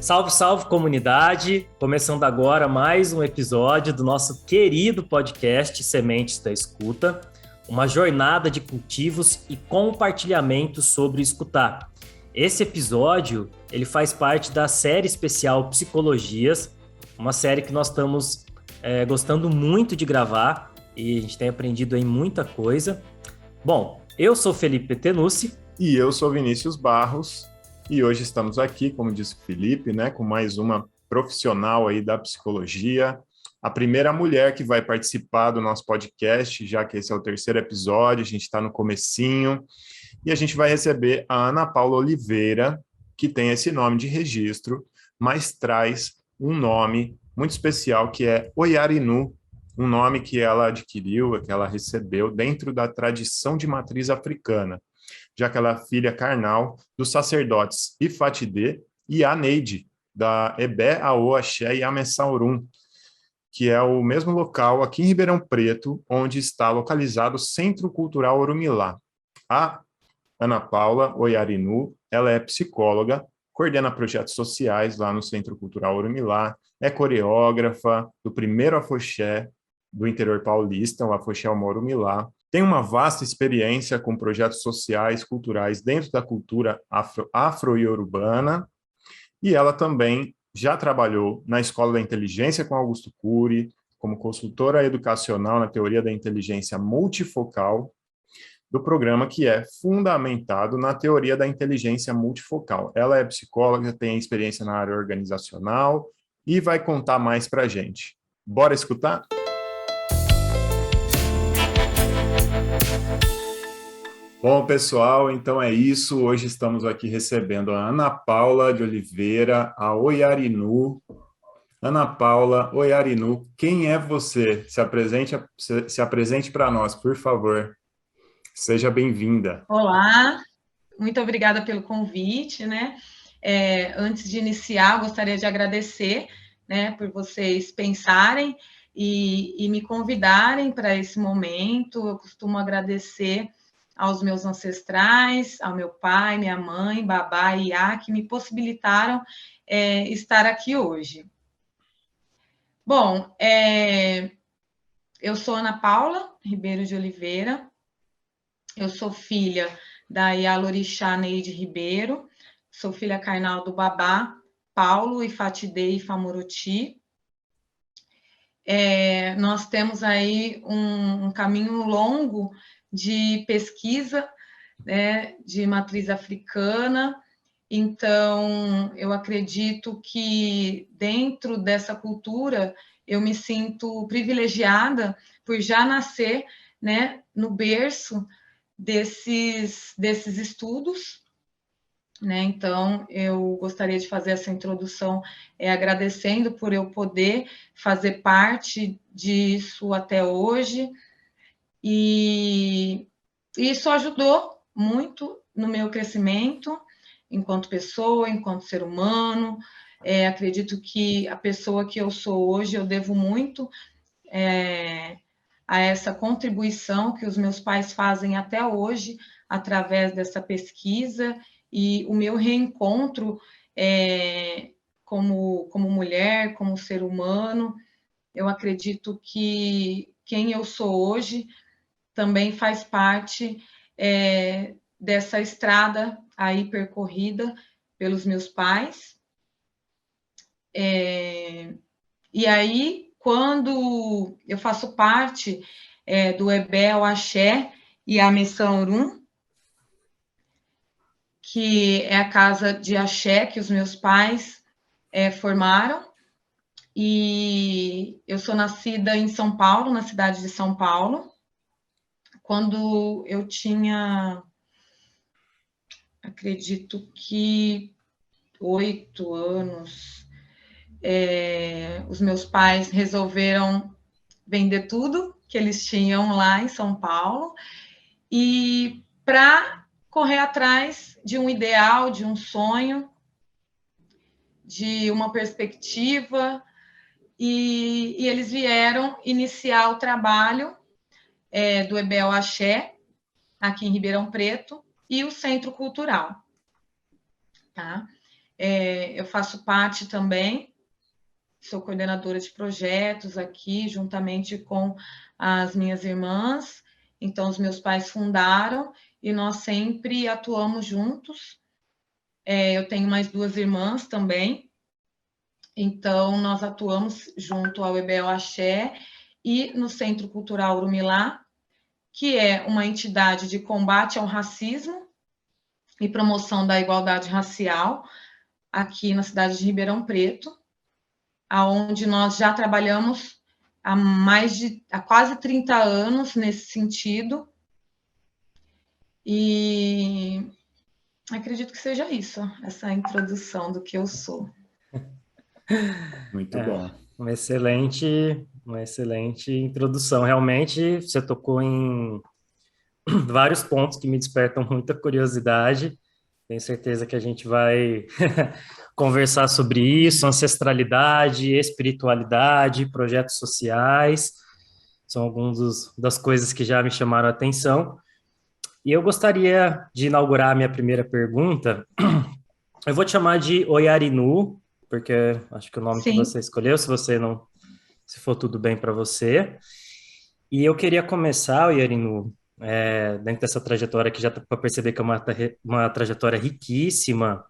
Salve, salve comunidade! Começando agora mais um episódio do nosso querido podcast Sementes da Escuta, uma jornada de cultivos e compartilhamento sobre escutar. Esse episódio, ele faz parte da série especial Psicologias, uma série que nós estamos gostando muito de gravar e a gente tem aprendido aí muita coisa. Bom, eu sou Felipe Petenucci. E eu sou Vinícius Barros. E hoje estamos aqui, como disse o Felipe, né, com mais uma profissional aí da psicologia, a primeira mulher que vai participar do nosso podcast, já que esse é o terceiro episódio, a gente está no comecinho, e a gente vai receber a Ana Paula Oliveira, que tem esse nome de registro, mas traz um nome muito especial, que é Oyarinu, um nome que ela adquiriu, que ela recebeu dentro da tradição de matriz africana, já que ela é filha carnal dos sacerdotes Ifatide e Aneide, da Ebé, Aô, Axé e Amessaorum, que é o mesmo local aqui em Ribeirão Preto, onde está localizado o Centro Cultural Orumilá. A Ana Paula Oyarinu, ela é psicóloga, coordena projetos sociais lá no Centro Cultural Orumilá, é coreógrafa do primeiro afoxé do interior paulista, o afoxé Orumilá, tem uma vasta experiência com projetos sociais, culturais dentro da cultura afro-iorubana, e ela também já trabalhou na Escola da Inteligência com Augusto Cury, como consultora educacional na teoria da inteligência multifocal, do programa que é fundamentado na teoria da inteligência multifocal. Ela é psicóloga, tem experiência na área organizacional e vai contar mais para a gente. Bora escutar? Bom, pessoal, então é isso. Hoje estamos aqui recebendo a Ana Paula de Oliveira, a Oyarinu. Ana Paula Oyarinu, quem é você? Se apresente para nós, por favor. Seja bem-vinda. Olá, muito obrigada pelo convite, né? Antes de iniciar, gostaria de agradecer, né, por vocês pensarem e me convidarem para esse momento. Eu costumo agradecer aos meus ancestrais, ao meu pai, minha mãe, babá e Iá, que me possibilitaram estar aqui hoje. Bom, eu sou Ana Paula Ribeiro de Oliveira, eu sou filha da Ialorixá Neide Ribeiro, sou filha carnal do babá Paulo Ifatide e Famoroti. Nós temos aí um caminho longo de pesquisa, né, de matriz africana. Então, eu acredito que dentro dessa cultura eu me sinto privilegiada por já nascer, né, no berço desses estudos, né? Então, eu gostaria de fazer essa introdução agradecendo por eu poder fazer parte disso até hoje, e isso ajudou muito no meu crescimento enquanto pessoa, enquanto ser humano. Acredito que a pessoa que eu sou hoje, eu devo muito a essa contribuição que os meus pais fazem até hoje, através dessa pesquisa, e o meu reencontro como mulher, como ser humano. Eu acredito que quem eu sou hoje também faz parte dessa estrada aí percorrida pelos meus pais. E aí, quando eu faço parte do Ebel, Axé e a Amessaorum, que é a casa de Axé que os meus pais formaram, e eu sou nascida em São Paulo, na cidade de São Paulo. Quando eu tinha, acredito que 8 anos, os meus pais resolveram vender tudo que eles tinham lá em São Paulo, e para correr atrás de um ideal, de um sonho, de uma perspectiva, e eles vieram iniciar o trabalho do Ebel Axé, aqui em Ribeirão Preto, e o Centro Cultural. tá? Eu faço parte também, sou coordenadora de projetos aqui, juntamente com as minhas irmãs. Então, os meus pais fundaram e nós sempre atuamos juntos. Eu tenho mais 2 irmãs também. Então, nós atuamos junto ao EBL Axé e no Centro Cultural Urumilá, que é uma entidade de combate ao racismo e promoção da igualdade racial, aqui na cidade de Ribeirão Preto, aonde nós já trabalhamos há quase 30 anos nesse sentido. E acredito que seja isso, essa introdução do que eu sou. Muito bom. Uma excelente introdução. Realmente, você tocou em vários pontos que me despertam muita curiosidade. Tenho certeza que a gente vai conversar sobre isso, ancestralidade, espiritualidade, projetos sociais. São algumas das coisas que já me chamaram a atenção. E eu gostaria de inaugurar a minha primeira pergunta. Eu vou te chamar de Oiarinu, porque acho que é o nome que você escolheu, se for tudo bem para você. E eu queria começar, Oiarinu, dentro dessa trajetória que já dá para perceber que é uma trajetória riquíssima,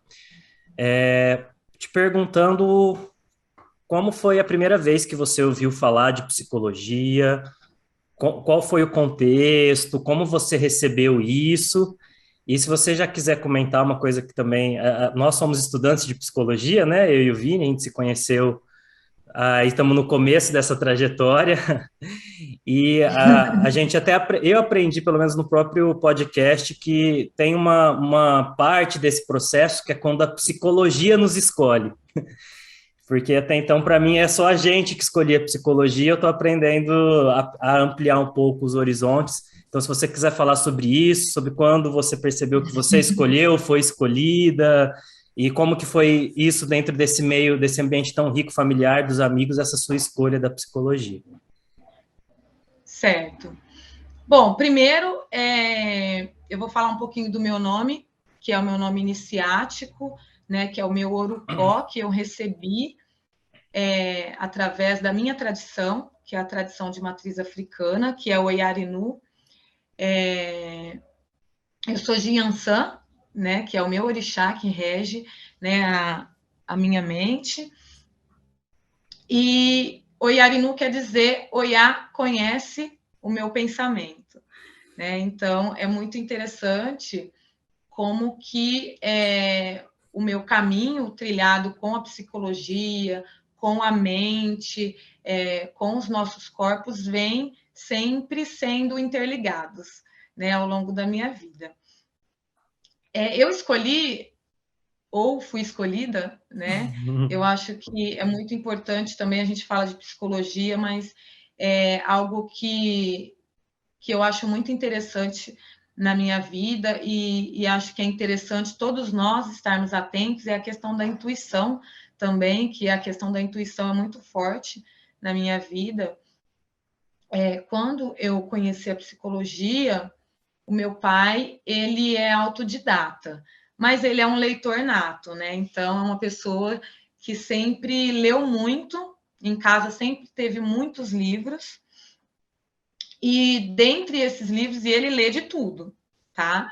te perguntando como foi a primeira vez que você ouviu falar de psicologia, qual foi o contexto, como você recebeu isso, e se você já quiser comentar uma coisa que também, nós somos estudantes de psicologia, né, eu e o Vini, a gente se conheceu, estamos no começo dessa trajetória, e a gente eu aprendi, pelo menos no próprio podcast, que tem uma parte desse processo que é quando a psicologia nos escolhe. Porque até então, para mim, é só a gente que escolhia psicologia, eu estou aprendendo a ampliar um pouco os horizontes. Então, se você quiser falar sobre isso, sobre quando você percebeu que você escolheu, foi escolhida, e como que foi isso dentro desse meio, desse ambiente tão rico, familiar, dos amigos, essa sua escolha da psicologia. Certo. Bom, primeiro, eu vou falar um pouquinho do meu nome, que é o meu nome iniciático, né, que é o meu Orukó, que eu recebi através da minha tradição, que é a tradição de matriz africana, que é o Oiarinu. Eu sou de Yansan, né, que é o meu orixá que rege, né, a minha mente. E Oiarinu quer dizer Oiá conhece o meu pensamento, né? Então, é muito interessante como que o meu caminho trilhado com a psicologia, com a mente, com os nossos corpos, vem sempre sendo interligados, né, ao longo da minha vida. Eu escolhi, ou fui escolhida, né? Eu acho que é muito importante também, a gente fala de psicologia, mas é algo que eu acho muito interessante na minha vida e acho que é interessante todos nós estarmos atentos, é a questão da intuição também, que a questão da intuição é muito forte na minha vida. Quando eu conheci a psicologia, o meu pai, ele é autodidata, mas ele é um leitor nato, né? Então, é uma pessoa que sempre leu muito, em casa sempre teve muitos livros, e dentre esses livros, ele lê de tudo, tá?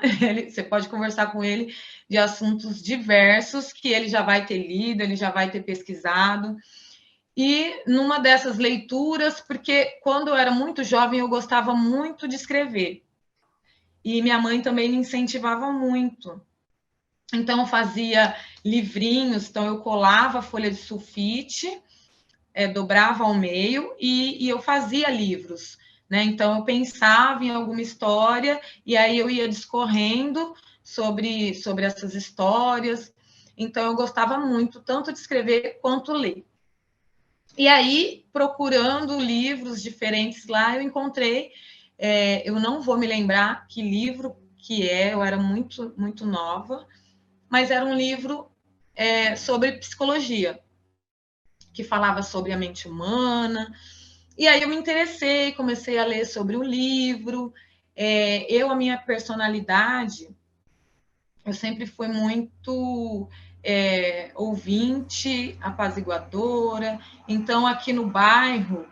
Você pode conversar com ele de assuntos diversos que ele já vai ter lido, ele já vai ter pesquisado. E numa dessas leituras, porque quando eu era muito jovem, eu gostava muito de escrever. E minha mãe também me incentivava muito. Então, eu fazia livrinhos, então eu colava a folha de sulfite, dobrava ao meio e eu fazia livros, né? Então, eu pensava em alguma história e aí eu ia discorrendo sobre essas histórias. Então, eu gostava muito, tanto de escrever quanto ler. E aí, procurando livros diferentes lá, eu encontrei, eu não vou me lembrar que livro que eu era muito, muito nova, mas era um livro sobre psicologia, que falava sobre a mente humana. E aí eu me interessei, comecei a ler sobre o livro. A minha personalidade, eu sempre fui muito ouvinte, apaziguadora. Então, aqui no bairro,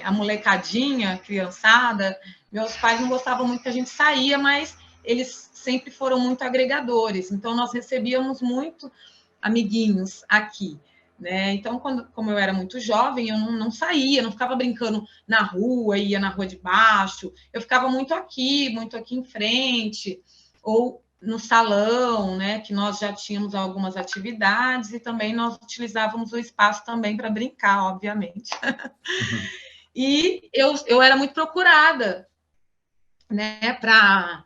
a molecadinha, a criançada, meus pais não gostavam muito que a gente saía, mas eles sempre foram muito agregadores. Então, nós recebíamos muito amiguinhos aqui. Né? Então, como eu era muito jovem, eu não saía, não ficava brincando na rua, ia na rua de baixo, eu ficava muito aqui em frente, ou no salão, né? Que nós já tínhamos algumas atividades e também nós utilizávamos o espaço também para brincar, obviamente. Uhum. E eu era muito procurada, né? Para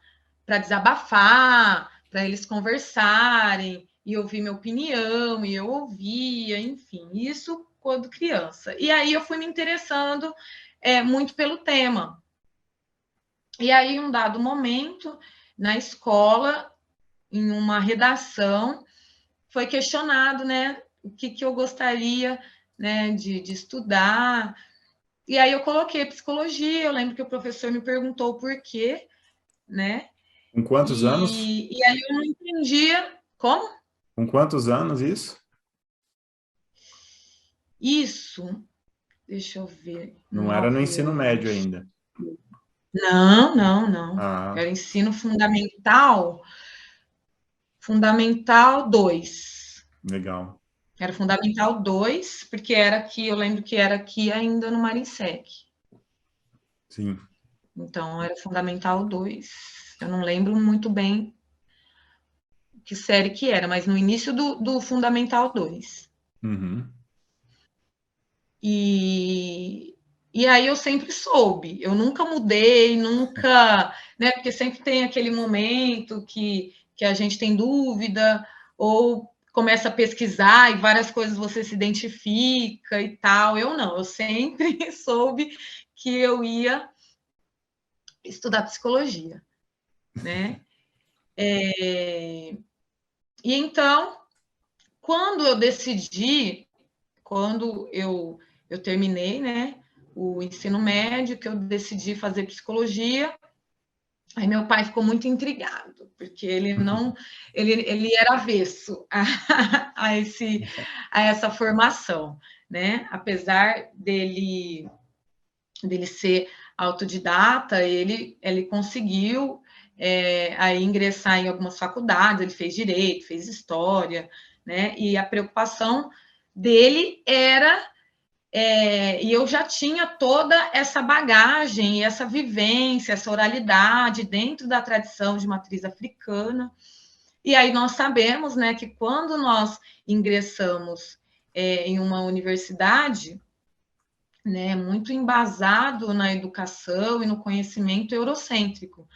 desabafar, para eles conversarem e ouvir minha opinião, e eu ouvia, enfim, isso quando criança. E aí eu fui me interessando muito pelo tema. E aí, em um dado momento, na escola, em uma redação, foi questionado, né, o que eu gostaria, né, de estudar. E aí eu coloquei psicologia, eu lembro que o professor me perguntou por quê, né? Com quantos anos? E aí eu não entendia como Com quantos anos isso? isso. Deixa eu ver. Não era no 9 ensino médio anos. ainda. Não. Ah, Era ensino fundamental, fundamental 2. legal. Era fundamental 2, porque era aqui, eu lembro que era aqui ainda no Marinsec. Sim. Então, era fundamental 2. Eu não lembro muito bem que série que era, mas no início do fundamental 2. Uhum. E aí eu sempre soube, eu nunca mudei, nunca, né? Porque sempre tem aquele momento que a gente tem dúvida, ou começa a pesquisar e várias coisas você se identifica e tal. Eu não, eu sempre soube que eu ia estudar psicologia, né? E então, quando eu decidi, quando eu terminei, né, o ensino médio, que eu decidi fazer psicologia, aí meu pai ficou muito intrigado, porque ele não, ele era avesso a essa formação, né? Apesar dele ser autodidata, ele conseguiu aí ingressar em algumas faculdades, ele fez direito, fez história, né? E a preocupação dele era e eu já tinha toda essa bagagem, essa vivência, essa oralidade dentro da tradição de matriz africana. E aí nós sabemos, né, que quando nós ingressamos em uma universidade, né, muito embasado na educação e no conhecimento eurocêntrico.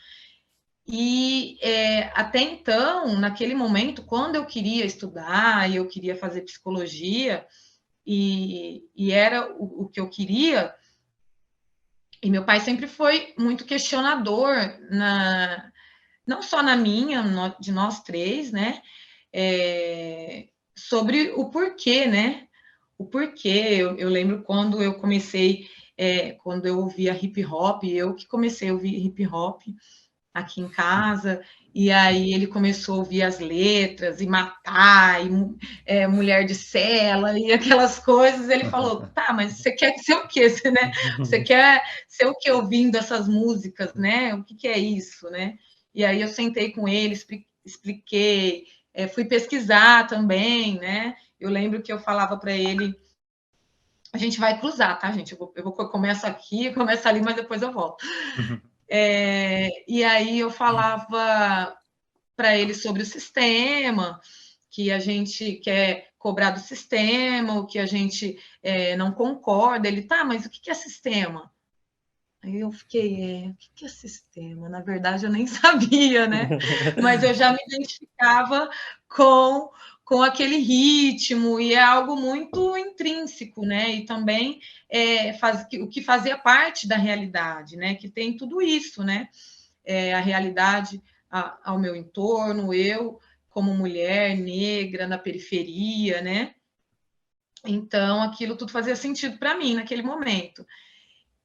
E até então, naquele momento, quando eu queria estudar e eu queria fazer psicologia, e era o que eu queria, e meu pai sempre foi muito questionador, não só na minha, de nós três, né? Sobre o porquê, né? O porquê. Eu lembro quando eu comecei, quando eu ouvia hip hop, eu que comecei a ouvir hip hop aqui em casa, e aí ele começou a ouvir as letras, e matar, e mulher de cela, e aquelas coisas, ele falou, tá, mas você quer ser o quê? Você, né? Você quer ser o quê ouvindo essas músicas, né? O que é isso, né? E aí eu sentei com ele, expliquei, fui pesquisar também, né? Eu lembro que eu falava para ele, a gente vai cruzar, tá, gente? Eu começo aqui, começo ali, mas depois eu volto. E aí eu falava para ele sobre o sistema, que a gente quer cobrar do sistema, o que a gente não concorda. Ele, tá, mas o que é sistema? Aí eu fiquei, o que é sistema? Na verdade, eu nem sabia, né? Mas eu já me identificava com aquele ritmo, e é algo muito intrínseco, né? E também o que fazia parte da realidade, né? Que tem tudo isso, né? A realidade ao meu entorno, eu como mulher negra na periferia, né? Então, aquilo tudo fazia sentido para mim naquele momento.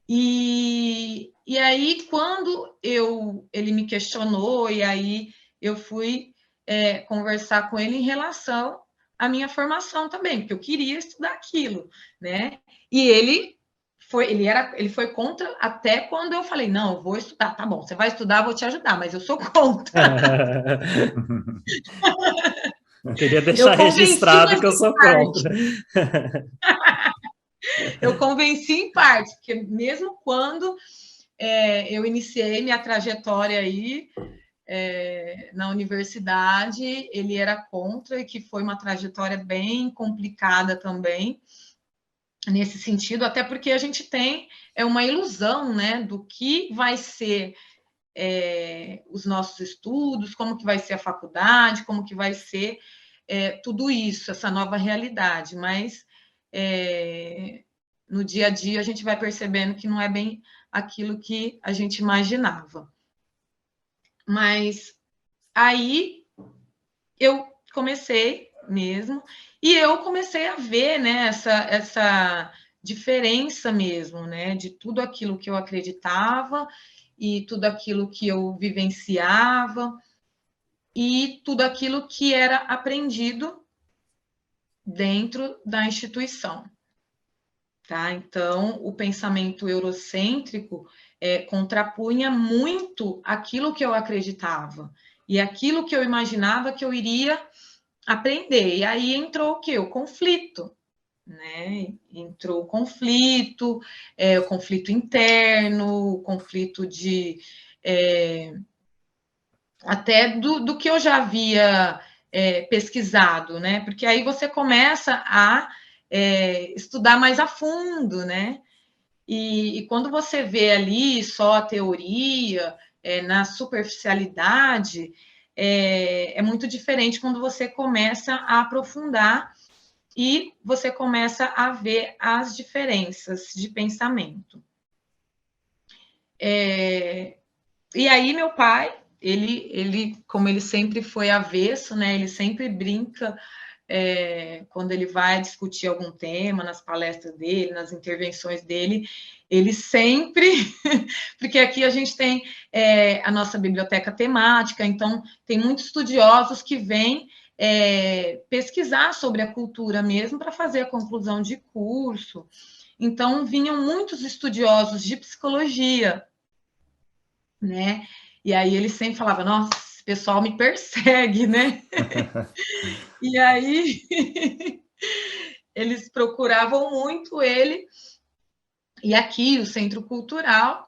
E aí, quando ele me questionou, e aí eu fui conversar com ele em relação à minha formação também, porque eu queria estudar aquilo, né? E ele foi contra até quando eu falei, não, eu vou estudar, tá bom, você vai estudar, eu vou te ajudar, mas eu sou contra. Queria deixar registrado que eu sou contra. Eu convenci em parte, porque mesmo quando eu iniciei minha trajetória aí na universidade, ele era contra, e que foi uma trajetória bem complicada também, nesse sentido, até porque a gente tem uma ilusão, né, do que vai ser os nossos estudos, como que vai ser a faculdade, como que vai ser tudo isso, essa nova realidade, mas no dia a dia a gente vai percebendo que não é bem aquilo que a gente imaginava. Mas aí eu comecei mesmo, e eu comecei a ver, né, essa diferença mesmo, né, de tudo aquilo que eu acreditava e tudo aquilo que eu vivenciava e tudo aquilo que era aprendido dentro da instituição. Tá? Então, o pensamento eurocêntrico contrapunha muito aquilo que eu acreditava e aquilo que eu imaginava que eu iria aprender. E aí entrou o quê? O conflito. Né? Entrou o conflito interno, o conflito até do que eu já havia pesquisado, né? Porque aí você começa a estudar mais a fundo, né? E quando você vê ali só a teoria, na superficialidade, é muito diferente quando você começa a aprofundar e você começa a ver as diferenças de pensamento. E aí meu pai, ele, como ele sempre foi avesso, né? Ele sempre brinca quando ele vai discutir algum tema nas palestras dele, nas intervenções dele, ele sempre, porque aqui a gente tem a nossa biblioteca temática, então tem muitos estudiosos que vêm pesquisar sobre a cultura mesmo para fazer a conclusão de curso. Então vinham muitos estudiosos de psicologia, né? E aí ele sempre falava, nossa, esse pessoal me persegue, né? E aí eles procuravam muito ele, e aqui o Centro Cultural,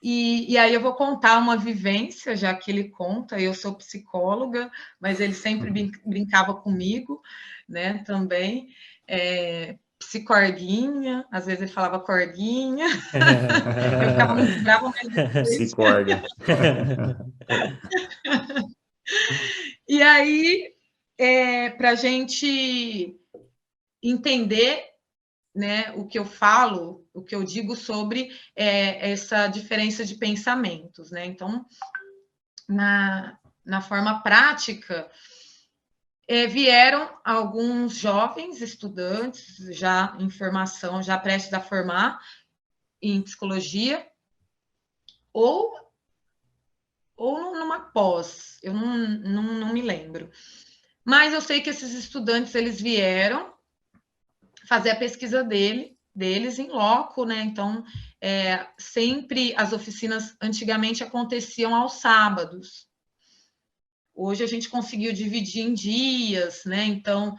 e aí eu vou contar uma vivência, já que ele conta, eu sou psicóloga, mas ele sempre brincava comigo, né, também, psicorguinha, às vezes ele falava corguinha, eu ficava muito brava, mas depois... Psicorga. E aí, para a gente entender, né, o que eu falo, o que eu digo sobre essa diferença de pensamentos, né? Então, na forma prática, vieram alguns jovens estudantes já em formação, já prestes a formar em psicologia, ou numa pós, eu não me lembro. Mas eu sei que esses estudantes, eles vieram fazer a pesquisa deles em loco, né? Então, sempre as oficinas antigamente aconteciam aos sábados. Hoje a gente conseguiu dividir em dias, né? Então,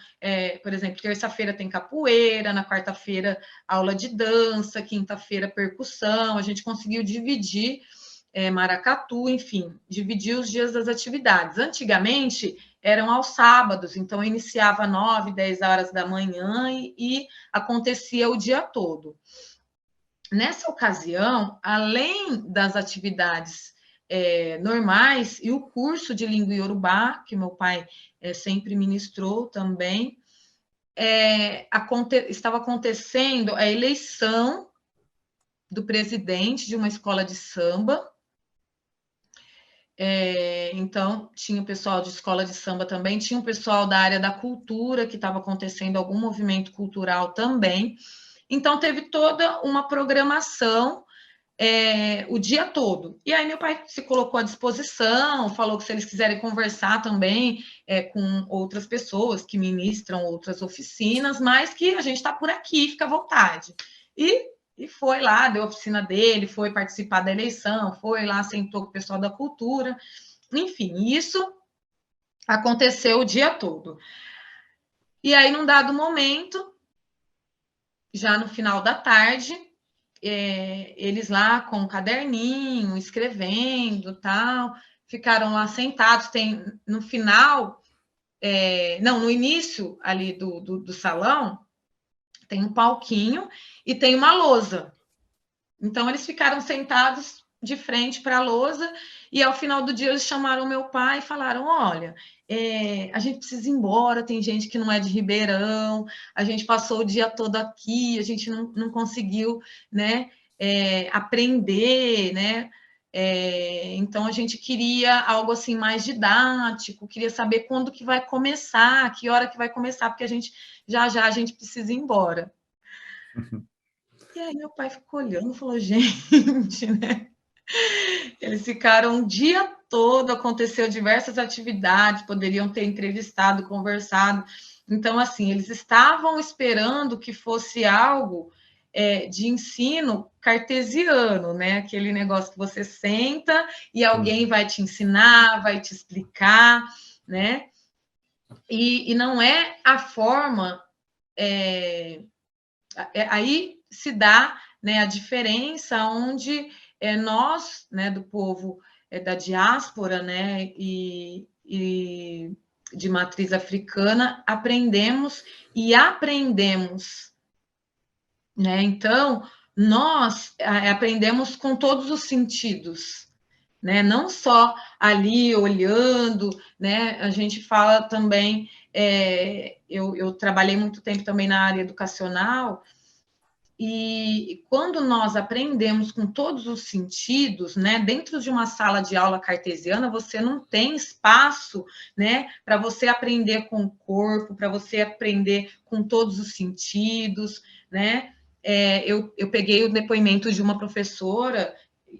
por exemplo, terça-feira tem capoeira, na quarta-feira aula de dança, quinta-feira percussão. A gente conseguiu dividir maracatu, enfim, dividir os dias das atividades. Antigamente eram aos sábados, então iniciava 9, 10 horas da manhã e acontecia o dia todo. Nessa ocasião, além das atividades normais e o curso de língua iorubá, que meu pai sempre ministrou também, estava acontecendo a eleição do presidente de uma escola de samba. Então, tinha o pessoal de escola de samba também, tinha o pessoal da área da cultura, que estava acontecendo algum movimento cultural também. Então, teve toda uma programação o dia todo. E aí meu pai se colocou à disposição, falou que se eles quiserem conversar também com outras pessoas que ministram outras oficinas, mas que a gente está por aqui, fica à vontade. E foi lá, deu a oficina dele, foi participar da eleição, foi lá, sentou com o pessoal da cultura, enfim, isso aconteceu o dia todo. E aí, num dado momento, já no final da tarde, eles lá com um caderninho, escrevendo, tal, ficaram lá sentados. Tem no final, não, no início ali do salão, tem um palquinho e tem uma lousa. Então, eles ficaram sentados de frente para a lousa e, ao final do dia, eles chamaram meu pai e falaram, olha, a gente precisa ir embora, tem gente que não é de Ribeirão, a gente passou o dia todo aqui, a gente não conseguiu, né, aprender, né, então a gente queria algo assim mais didático, queria saber quando que vai começar, que hora que vai começar, porque a gente já a gente precisa ir embora. E aí meu pai ficou olhando e falou, gente, né? Eles ficaram o dia todo, aconteceu diversas atividades, poderiam ter entrevistado, conversado. Então, assim, eles estavam esperando que fosse algo de ensino cartesiano, né? Aquele negócio que você senta e alguém vai te ensinar, vai te explicar, né? E não é a forma. Aí se dá, né, a diferença onde nós, né, do povo da diáspora, né, e de matriz africana, aprendemos, né? Então, nós aprendemos com todos os sentidos, né? Não só ali olhando, né? A gente fala também, eu trabalhei muito tempo também na área educacional, e quando nós aprendemos com todos os sentidos, né, dentro de uma sala de aula cartesiana, você não tem espaço, né, para você aprender com o corpo, para você aprender com todos os sentidos, né? Eu peguei o depoimento de uma professora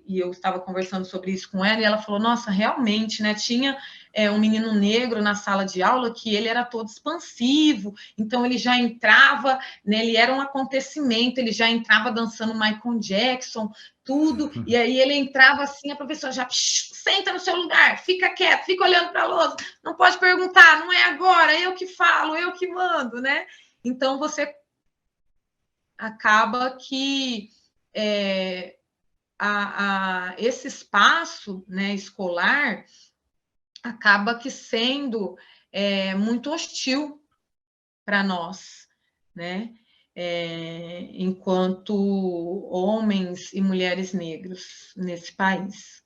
e eu estava conversando sobre isso com ela, e ela falou, nossa, realmente, né, tinha um menino negro na sala de aula que ele era todo expansivo, então ele já entrava, né, ele era um acontecimento, ele já entrava dançando Michael Jackson, tudo, e aí ele entrava assim, a professora já, senta no seu lugar, fica quieto, fica olhando para a lousa, não pode perguntar, não é agora, eu que falo, eu que mando, né? Então você acaba que esse espaço, né, escolar acaba que sendo muito hostil para nós, né? Enquanto homens e mulheres negros nesse país.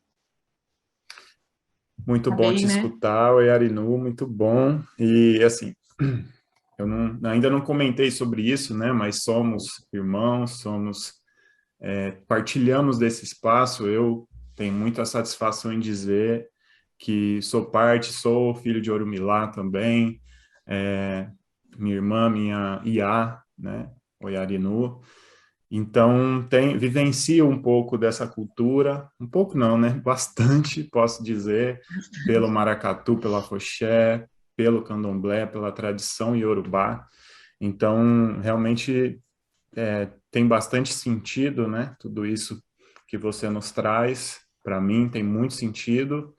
Muito bom Acabei, te né? escutar, oi Arinu, muito bom. E assim, eu ainda não comentei sobre isso, né? Mas somos irmãos, partilhamos desse espaço. Eu tenho muita satisfação em dizer que sou filho de Orumilá também, minha irmã, minha Iá, né? Oi Arinu. Então, vivencio um pouco dessa cultura, um pouco não, né? Bastante, posso dizer, pelo maracatu, pelo afoxé, pelo candomblé, pela tradição iorubá. Então, realmente tem bastante sentido, né? Tudo isso que você nos traz, para mim, tem muito sentido.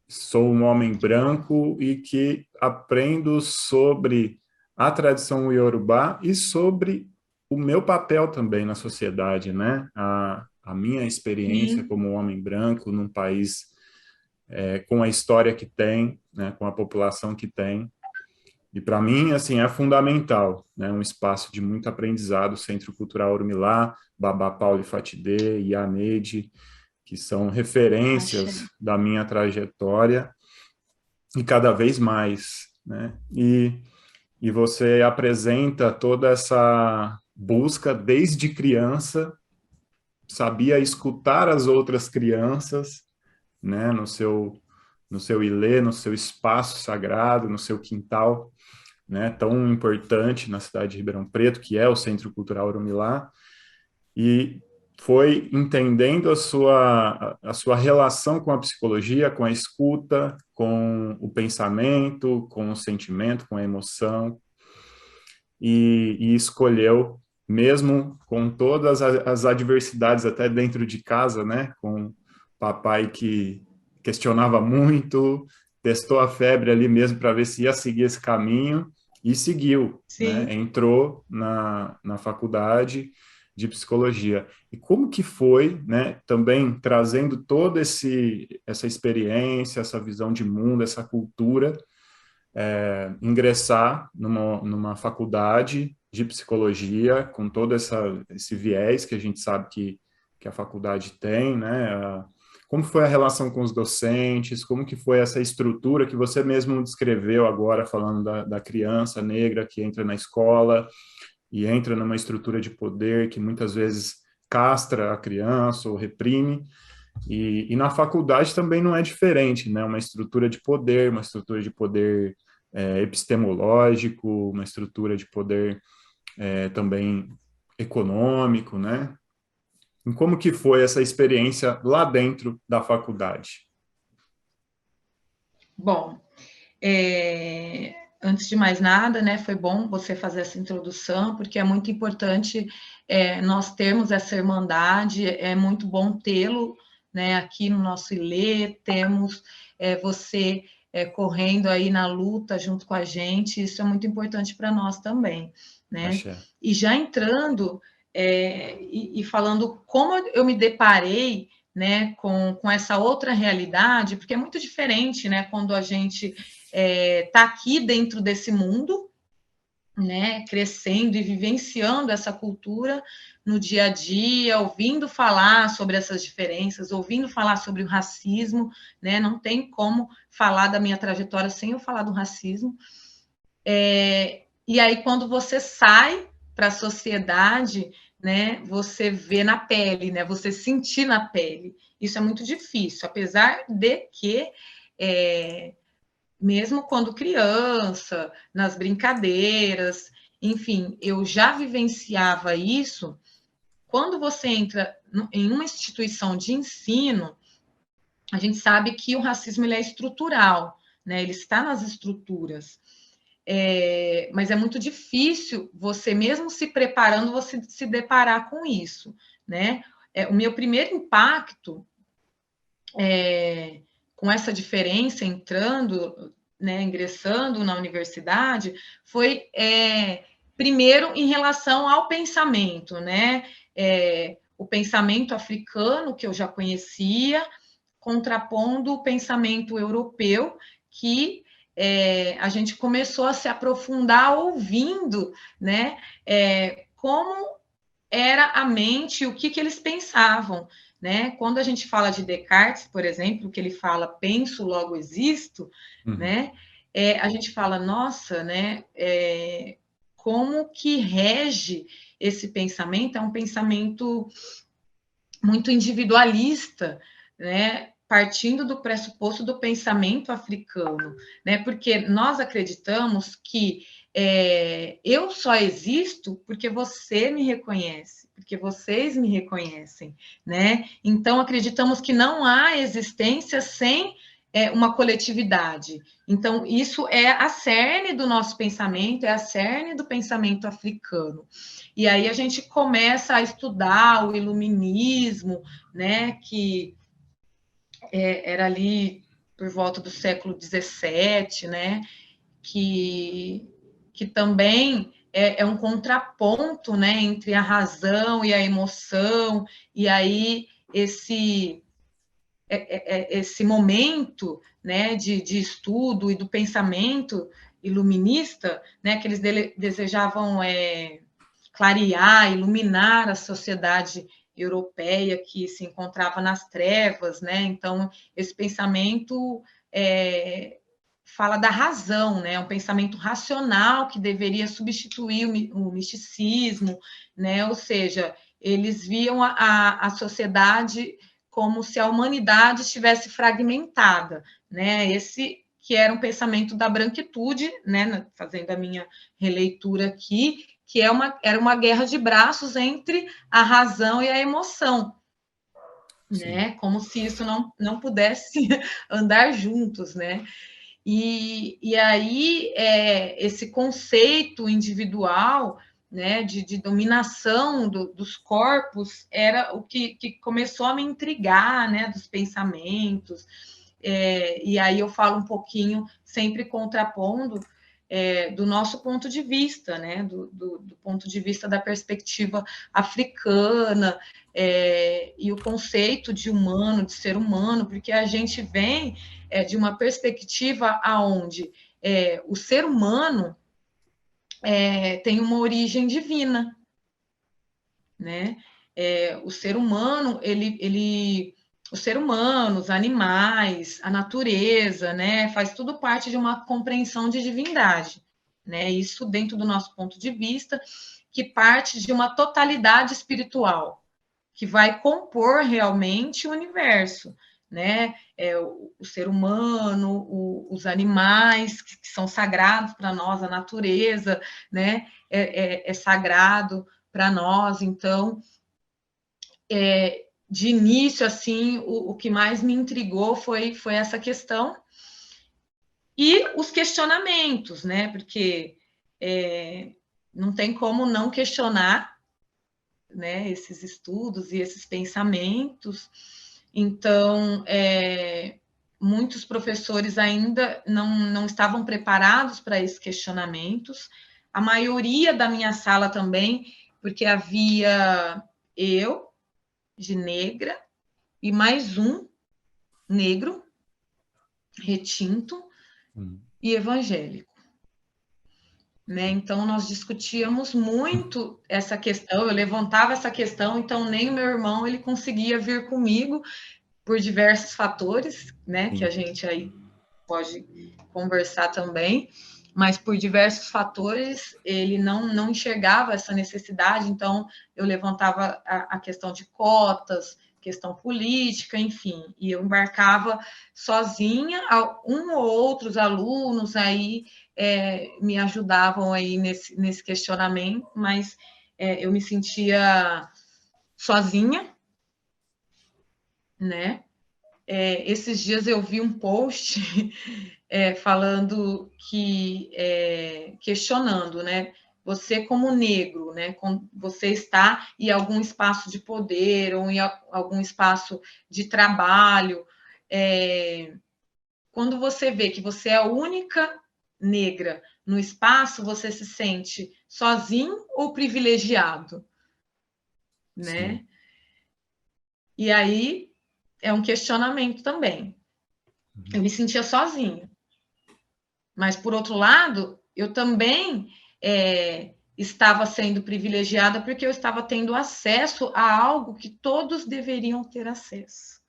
Sou um homem branco e que aprendo sobre a tradição iorubá e sobre o meu papel também na sociedade, né? A minha experiência Sim. como homem branco num país com a história que tem, né? Com a população que tem. E para mim, assim, é fundamental, né? Um espaço de muito aprendizado, Centro Cultural Orumilá, Babá Paulo e Fatidê, Ianeide, que são referências Achei. da minha trajetória e cada vez mais, né? E você apresenta toda essa busca desde criança, sabia escutar as outras crianças, né? No seu ilê, no seu espaço sagrado, no seu quintal, né? Tão importante na cidade de Ribeirão Preto, que é o Centro Cultural Orumilá, e foi entendendo a sua relação com a psicologia, com a escuta, com o pensamento, com o sentimento, com a emoção, e escolheu, mesmo com todas as adversidades, até dentro de casa, né? Com papai que questionava muito, testou a febre ali mesmo para ver se ia seguir esse caminho, e seguiu, né? Sim. Entrou na faculdade de psicologia. E como que foi, né, também trazendo toda essa experiência, essa visão de mundo, essa cultura, ingressar numa faculdade de psicologia, com todo esse viés que a gente sabe que a faculdade tem, né? Como foi a relação com os docentes? Como que foi essa estrutura que você mesmo descreveu agora, falando da criança negra que entra na escola e entra numa estrutura de poder que muitas vezes castra a criança ou reprime, e na faculdade também não é diferente, né? Uma estrutura de poder, epistemológico, uma estrutura de poder também econômico, né? E como que foi essa experiência lá dentro da faculdade? Bom, antes de mais nada, né, foi bom você fazer essa introdução, porque é muito importante nós termos essa irmandade, é muito bom tê-lo, né, aqui no nosso ILE, temos você correndo aí na luta junto com a gente, isso é muito importante para nós também, né? Axé. E já entrando e falando como eu me deparei, né, com essa outra realidade, porque é muito diferente, né, quando a gente está aqui dentro desse mundo, né, crescendo e vivenciando essa cultura no dia a dia, ouvindo falar sobre essas diferenças, ouvindo falar sobre o racismo, né, não tem como falar da minha trajetória sem eu falar do racismo. E aí, quando você sai para a sociedade, né, você vê na pele, né, você sentir na pele. Isso é muito difícil, apesar de que mesmo quando criança, nas brincadeiras, enfim, eu já vivenciava isso. Quando você entra em uma instituição de ensino, a gente sabe que o racismo ele é estrutural, né? Ele está nas estruturas. Mas é muito difícil você, mesmo se preparando, você se deparar com isso, né? O meu primeiro impacto com essa diferença entrando, né, ingressando na universidade, foi primeiro em relação ao pensamento, né? O pensamento africano, que eu já conhecia, contrapondo o pensamento europeu, que a gente começou a se aprofundar ouvindo, né? Como era a mente, o que eles pensavam, né? Quando a gente fala de Descartes, por exemplo, que ele fala penso, logo existo, né? A gente fala, nossa, né? Como que rege esse pensamento? É um pensamento muito individualista, né? Partindo do pressuposto do pensamento africano, né? Porque nós acreditamos que eu só existo porque você me reconhece, porque vocês me reconhecem, né? Então acreditamos que não há existência sem uma coletividade. Então isso é a cerne do nosso pensamento, é a cerne do pensamento africano. E aí a gente começa a estudar o iluminismo, né? Que era ali por volta do século XVII, né? Que também é um contraponto, né, entre a razão e a emoção, e aí esse momento, né, de estudo e do pensamento iluminista, né, que eles desejavam clarear, iluminar a sociedade europeia que se encontrava nas trevas, né? Então, esse pensamento fala da razão, né? Um pensamento racional que deveria substituir o misticismo, né? Ou seja, eles viam a sociedade como se a humanidade estivesse fragmentada, né? Esse que era um pensamento da branquitude, né? Fazendo a minha releitura aqui, que era uma guerra de braços entre a razão e a emoção, né? Como se isso não pudesse andar juntos, né? E aí esse conceito individual, né, de dominação dos corpos era o que começou a me intrigar, né, dos pensamentos. E aí eu falo um pouquinho, sempre contrapondo, do nosso ponto de vista, né, do ponto de vista da perspectiva africana, e o conceito de humano, de ser humano, porque a gente vem de uma perspectiva aonde o ser humano tem uma origem divina, né? O ser humano, o ser humano, os animais, a natureza, né? Faz tudo parte de uma compreensão de divindade, né? Isso dentro do nosso ponto de vista, que parte de uma totalidade espiritual, que vai compor realmente o universo, né? O ser humano, os animais que são sagrados para nós, a natureza, né? É sagrado para nós. Então, de início, assim, o que mais me intrigou foi essa questão e os questionamentos, né? Porque não tem como não questionar, né, esses estudos e esses pensamentos. Então, muitos professores ainda não estavam preparados para esses questionamentos. A maioria da minha sala também, porque havia eu, de negra, e mais um negro, retinto e evangélico. Né? Então, nós discutíamos muito essa questão, eu levantava essa questão, então nem o meu irmão ele conseguia vir comigo por diversos fatores, né, que a gente aí pode conversar também, mas por diversos fatores ele não enxergava essa necessidade, então eu levantava a questão de cotas, questão política, enfim, e eu embarcava sozinha, um ou outros alunos aí me ajudavam aí nesse questionamento, mas eu me sentia sozinha, né? Esses dias eu vi um post falando que, questionando, né? Você como negro, né? Você está em algum espaço de poder ou em algum espaço de trabalho, quando você vê que você é a única negra no espaço, você se sente sozinho ou privilegiado, né? Sim. E aí é um questionamento também. Eu me sentia sozinha. Mas, por outro lado, eu também estava sendo privilegiada porque eu estava tendo acesso a algo que todos deveriam ter acesso.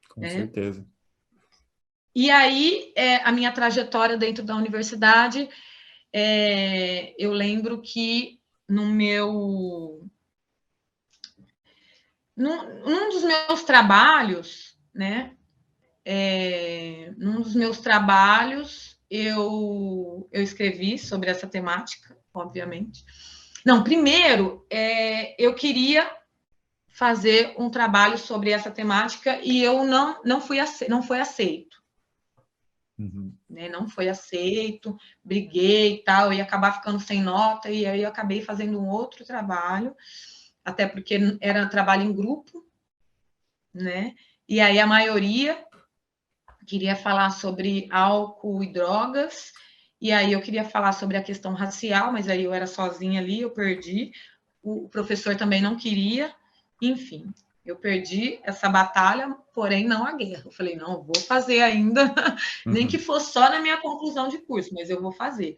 Com certeza. E aí, a minha trajetória dentro da universidade, eu lembro que num dos meus trabalhos, né? Num dos meus trabalhos, eu escrevi sobre essa temática, obviamente. Não, primeiro, eu queria fazer um trabalho sobre essa temática e eu não foi aceito. Uhum. Né? Não foi aceito, briguei e tal, eu ia acabar ficando sem nota, e aí eu acabei fazendo um outro trabalho, até porque era trabalho em grupo, né? E aí a maioria queria falar sobre álcool e drogas, e aí eu queria falar sobre a questão racial, mas aí eu era sozinha ali, eu perdi, o professor também não queria, enfim, eu perdi essa batalha, porém não a guerra. Eu falei, não, eu vou fazer ainda, nem que fosse só na minha conclusão de curso, mas eu vou fazer.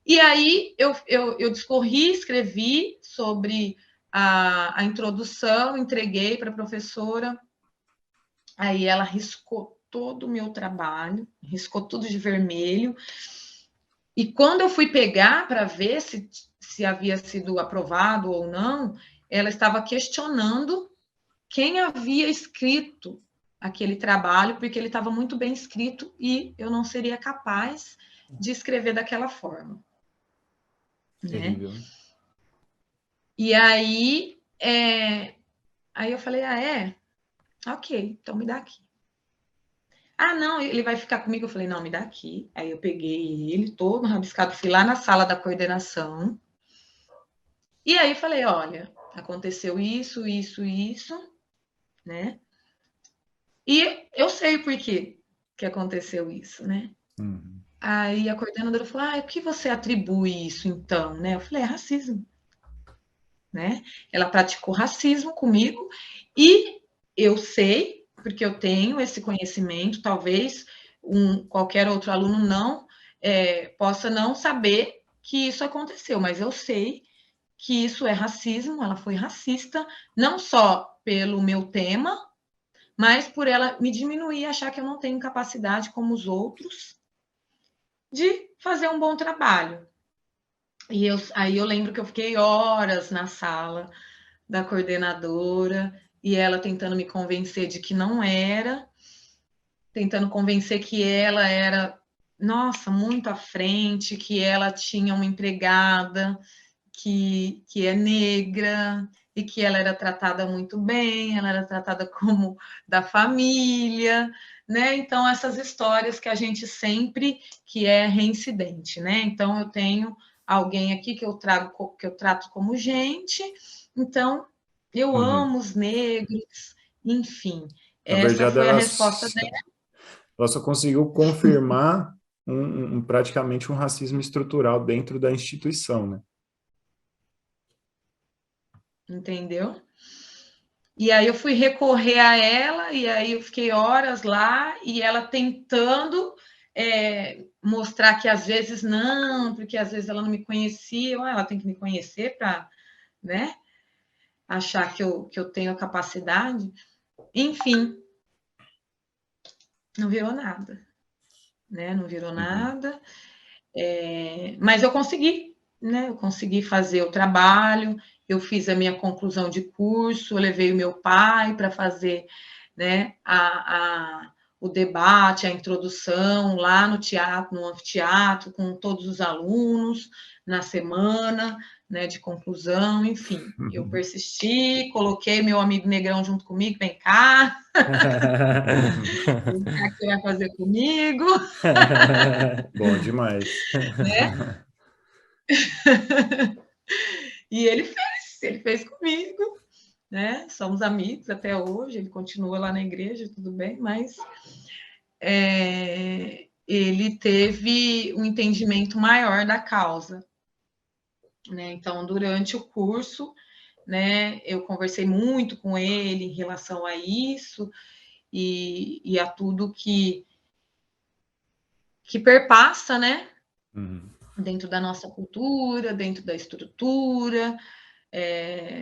E aí eu discorri, escrevi sobre a introdução, entreguei para a professora, aí ela riscou todo o meu trabalho, riscou tudo de vermelho, e quando eu fui pegar para ver se havia sido aprovado ou não, ela estava questionando quem havia escrito aquele trabalho, porque ele estava muito bem escrito e eu não seria capaz de escrever daquela forma. Né? E aí eu falei, ok, então me dá aqui. Não, ele vai ficar comigo. Eu falei, não, me dá aqui. Aí eu peguei ele todo rabiscado, fui lá na sala da coordenação. E aí falei, olha, aconteceu isso, né? E eu sei por que aconteceu isso, né? Uhum. Aí a coordenadora falou, o que você atribui isso então, né? Eu falei, racismo, né? Ela praticou racismo comigo e eu sei, porque eu tenho esse conhecimento, talvez qualquer outro aluno não possa não saber que isso aconteceu, mas eu sei que isso é racismo, ela foi racista, não só pelo meu tema, mas por ela me diminuir e achar que eu não tenho capacidade como os outros de fazer um bom trabalho. E aí eu lembro que eu fiquei horas na sala da coordenadora e ela tentando me convencer de que não era, tentando convencer que ela era, nossa, muito à frente, que ela tinha uma empregada que é negra e que ela era tratada muito bem, ela era tratada como da família, né? Então, essas histórias que a gente sempre que é reincidente, né? Então, eu tenho alguém aqui que eu trato como gente, então eu Uhum. amo os negros, enfim. Na Essa verdade, foi a resposta dela. ela só conseguiu confirmar praticamente um racismo estrutural dentro da instituição, né? Entendeu? E aí eu fui recorrer a ela, e aí eu fiquei horas lá, e ela tentando mostrar que às vezes não, porque às vezes ela não me conhecia, ela tem que me conhecer para, né, achar que eu tenho a capacidade. Enfim, não virou nada, né? Não virou Uhum. nada. Mas eu consegui, né? Eu consegui fazer o trabalho, eu fiz a minha conclusão de curso, eu levei o meu pai para fazer, né, o debate, a introdução lá no teatro, no anfiteatro, com todos os alunos, na semana, né, de conclusão, enfim. Eu persisti, coloquei meu amigo negrão junto comigo, vem cá, vem cá que você vai fazer comigo, Bom demais. né? E ele fez comigo, né? Somos amigos até hoje, ele continua lá na igreja, tudo bem, mas ele teve um entendimento maior da causa, né? Então, durante o curso, né, eu conversei muito com ele em relação a isso e a tudo que perpassa, né? Uhum. Dentro da nossa cultura, dentro da estrutura,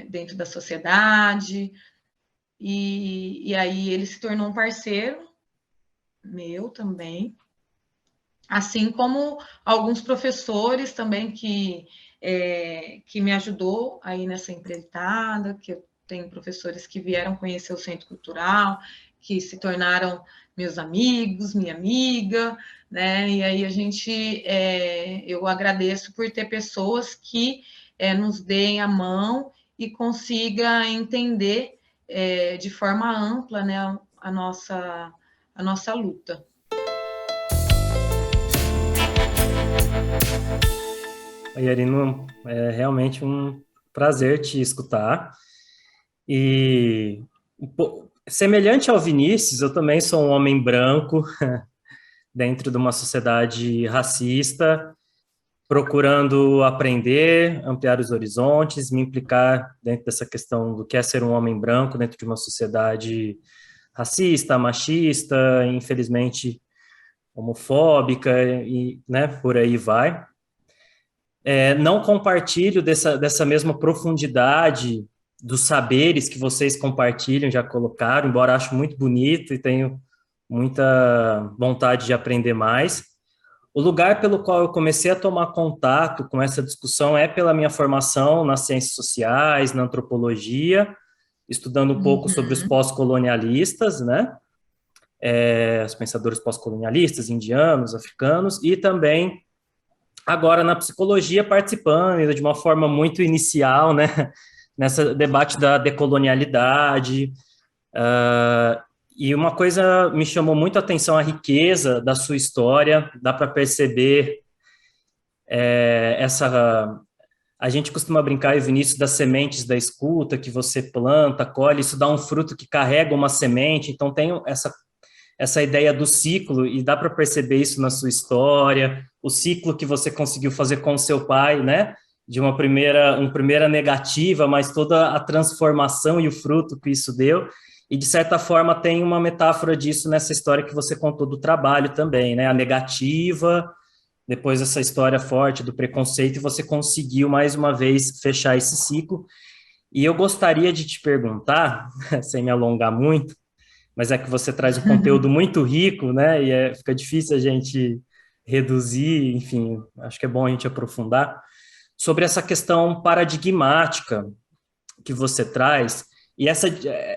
dentro da sociedade. E aí ele se tornou um parceiro meu também, assim como alguns professores também que me ajudou aí nessa empreitada, que eu tenho professores que vieram conhecer o Centro Cultural, que se tornaram meus amigos, minha amiga, né? E aí eu agradeço por ter pessoas que nos deem a mão e consiga entender de forma ampla, né, a nossa luta. Yarino, é realmente um prazer te escutar. E semelhante ao Vinícius, eu também sou um homem branco dentro de uma sociedade racista, procurando aprender, ampliar os horizontes, me implicar dentro dessa questão do que é ser um homem branco dentro de uma sociedade racista, machista, infelizmente homofóbica e, né, por aí vai. Não compartilho dessa mesma profundidade dos saberes que vocês compartilham, já colocaram, embora acho muito bonito e tenho muita vontade de aprender mais. O lugar pelo qual eu comecei a tomar contato com essa discussão é pela minha formação nas ciências sociais, na antropologia, estudando um pouco sobre os pós-colonialistas, né? Os pensadores pós-colonialistas, indianos, africanos, e também agora na psicologia participando de uma forma muito inicial, né, nessa debate da decolonialidade. E uma coisa me chamou muito a atenção, a riqueza da sua história, dá para perceber essa... A gente costuma brincar, Vinícius, das sementes da escuta que você planta, colhe, isso dá um fruto que carrega uma semente, então tem essa ideia do ciclo, e dá para perceber isso na sua história, o ciclo que você conseguiu fazer com o seu pai, né? De uma primeira negativa, mas toda a transformação e o fruto que isso deu. E, de certa forma, tem uma metáfora disso nessa história que você contou do trabalho também, né? A negativa, depois essa história forte do preconceito, e você conseguiu, mais uma vez, fechar esse ciclo. E eu gostaria de te perguntar, sem me alongar muito, mas é que você traz um conteúdo muito rico, né? E fica difícil a gente reduzir, enfim, acho que é bom a gente aprofundar, sobre essa questão paradigmática que você traz, e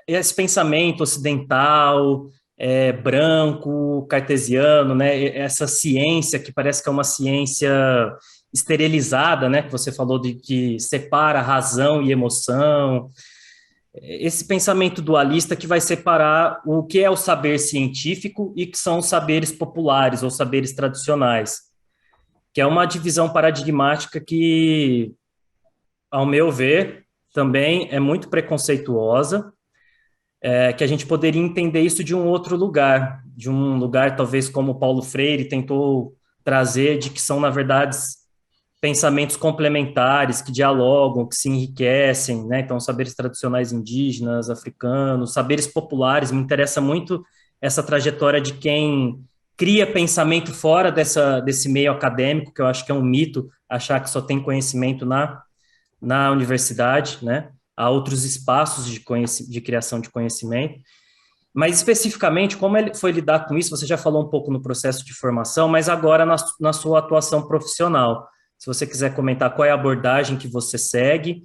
esse pensamento ocidental, branco, cartesiano, né? Essa ciência que parece que é uma ciência esterilizada, né? Que você falou de que separa razão e emoção, esse pensamento dualista que vai separar o que é o saber científico e que são os saberes populares ou saberes tradicionais, que é uma divisão paradigmática que, ao meu ver, também é muito preconceituosa, que a gente poderia entender isso de um outro lugar, de um lugar talvez como Paulo Freire tentou trazer, de que são, na verdade, pensamentos complementares que dialogam, que se enriquecem, né? Então, saberes tradicionais indígenas, africanos, saberes populares, me interessa muito essa trajetória de quem cria pensamento fora desse meio acadêmico, que eu acho que é um mito, achar que só tem conhecimento na universidade, né? Há outros espaços de criação de conhecimento. Mas, especificamente, como ele foi lidar com isso, você já falou um pouco no processo de formação, mas agora na sua atuação profissional. Se você quiser comentar qual é a abordagem que você segue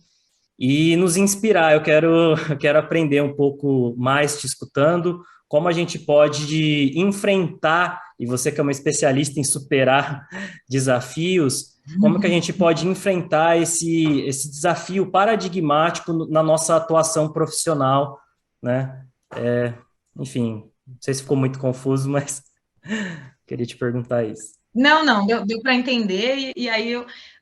e nos inspirar, eu quero aprender um pouco mais te escutando, como a gente pode enfrentar, e você que é uma especialista em superar desafios, como que a gente pode enfrentar esse desafio paradigmático na nossa atuação profissional, né? Enfim, não sei se ficou muito confuso, mas queria te perguntar isso. Não, deu para entender, e aí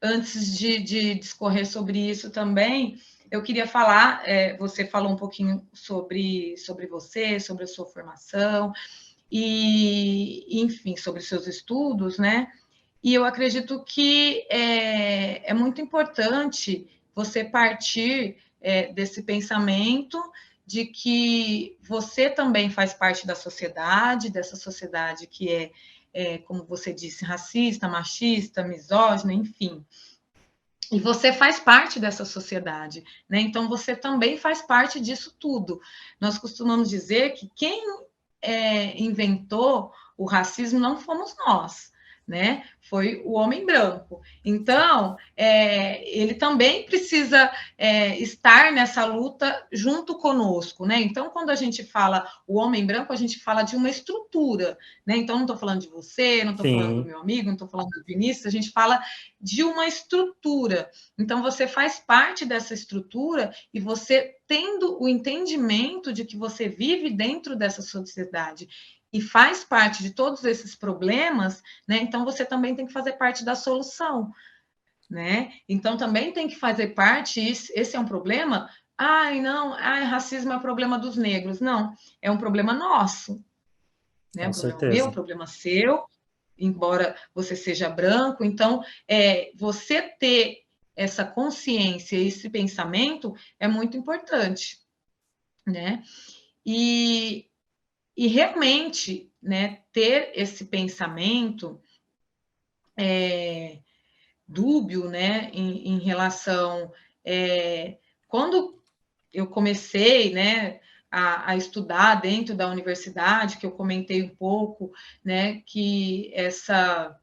antes de discorrer sobre isso também, eu queria falar, você falou um pouquinho sobre você, sobre a sua formação, e, enfim, sobre seus estudos, né? E eu acredito que é muito importante você partir desse pensamento de que você também faz parte da sociedade, dessa sociedade que como você disse, racista, machista, misógina, enfim. E você faz parte dessa sociedade, né? Então você também faz parte disso tudo. Nós costumamos dizer que quem inventou o racismo não fomos nós, né? Foi o homem branco. Então, ele também precisa estar nessa luta junto conosco, né? Então, quando a gente fala o homem branco, a gente fala de uma estrutura, né? Então, não estou falando de você, não estou falando do meu amigo, não estou falando do Vinícius, a gente fala de uma estrutura. Então, você faz parte dessa estrutura e você tendo o entendimento de que você vive dentro dessa sociedade e faz parte de todos esses problemas, né? Então você também tem que fazer parte da solução, né? Então também tem que fazer parte, esse é um problema. Não, racismo é problema dos negros. Não, é um problema nosso, né? Com um problema certeza. meu, um problema seu, embora você seja branco. Então, você ter essa consciência, esse pensamento é muito importante, né? E realmente, né, ter esse pensamento dúbio, né, em relação... quando eu comecei, né, a estudar dentro da universidade, que eu comentei um pouco, né, que essa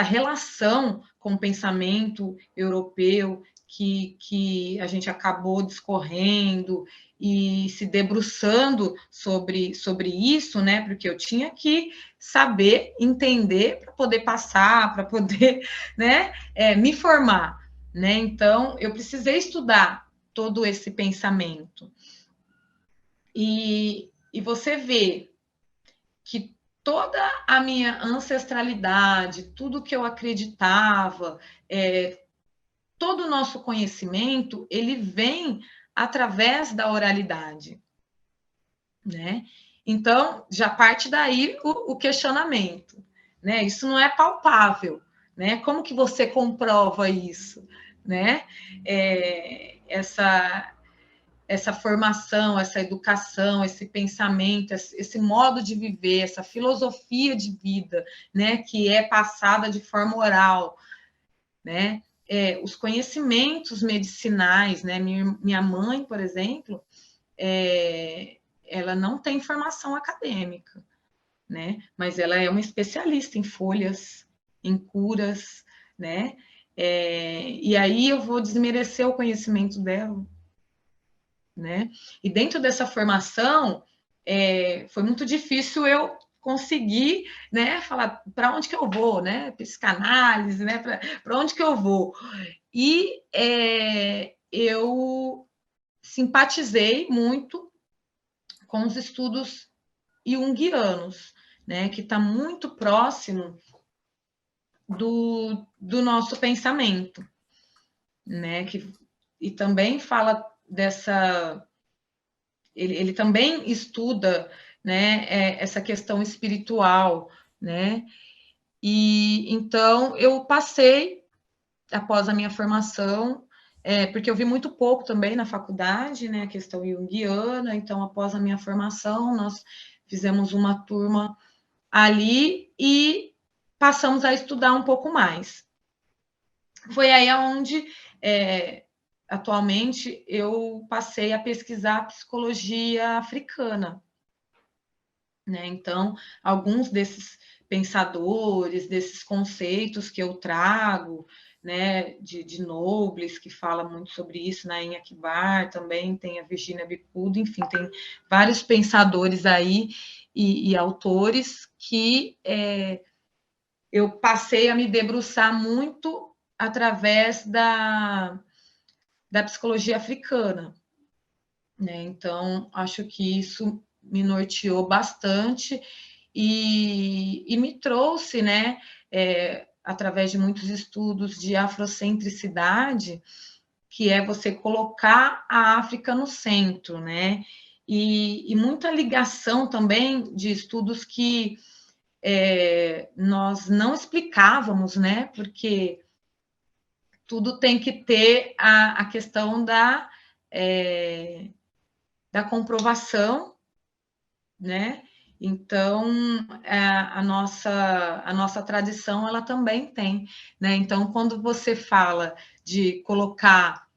relação com o pensamento europeu, que a gente acabou discorrendo e se debruçando sobre isso, né? Porque eu tinha que saber, entender para poder passar, para poder, né, me formar, né? Então, eu precisei estudar todo esse pensamento. E você vê que toda a minha ancestralidade, tudo que eu acreditava, todo o nosso conhecimento, ele vem através da oralidade, né? Então, já parte daí o questionamento, né? Isso não é palpável, né? Como que você comprova isso, né? Essa formação, essa educação, esse pensamento, esse modo de viver, essa filosofia de vida, né? Que é passada de forma oral, né? Os conhecimentos medicinais, né? Minha mãe, por exemplo, ela não tem formação acadêmica, né? Mas ela é uma especialista em folhas, em curas, né? E aí eu vou desmerecer o conhecimento dela, né? E dentro dessa formação, foi muito difícil eu conseguir, né, falar para onde que eu vou, né? Psicanálise, né? Para onde que eu vou? E eu simpatizei muito com os estudos junguianos, né? Que está muito próximo do nosso pensamento, né? E também fala dessa... Ele também estuda, né, essa questão espiritual, né? E então eu passei, após a minha formação, porque eu vi muito pouco também na faculdade, né, a questão junguiana, então após a minha formação, nós fizemos uma turma ali e passamos a estudar um pouco mais. Foi aí onde, atualmente, eu passei a pesquisar psicologia africana, né? Então, alguns desses pensadores, desses conceitos que eu trago, né, de Nobles, que fala muito sobre isso, Naim Akbar, também tem a Virginia Bicudo, enfim, tem vários pensadores aí e autores que eu passei a me debruçar muito através da psicologia africana, né? Então, acho que isso me norteou bastante e me trouxe, né, através de muitos estudos de afrocentricidade, que é você colocar a África no centro, né? E muita ligação também de estudos que nós não explicávamos, né? Porque tudo tem que ter a questão da comprovação, né? Então, a nossa tradição, ela também tem, né? Então, quando você fala de colocar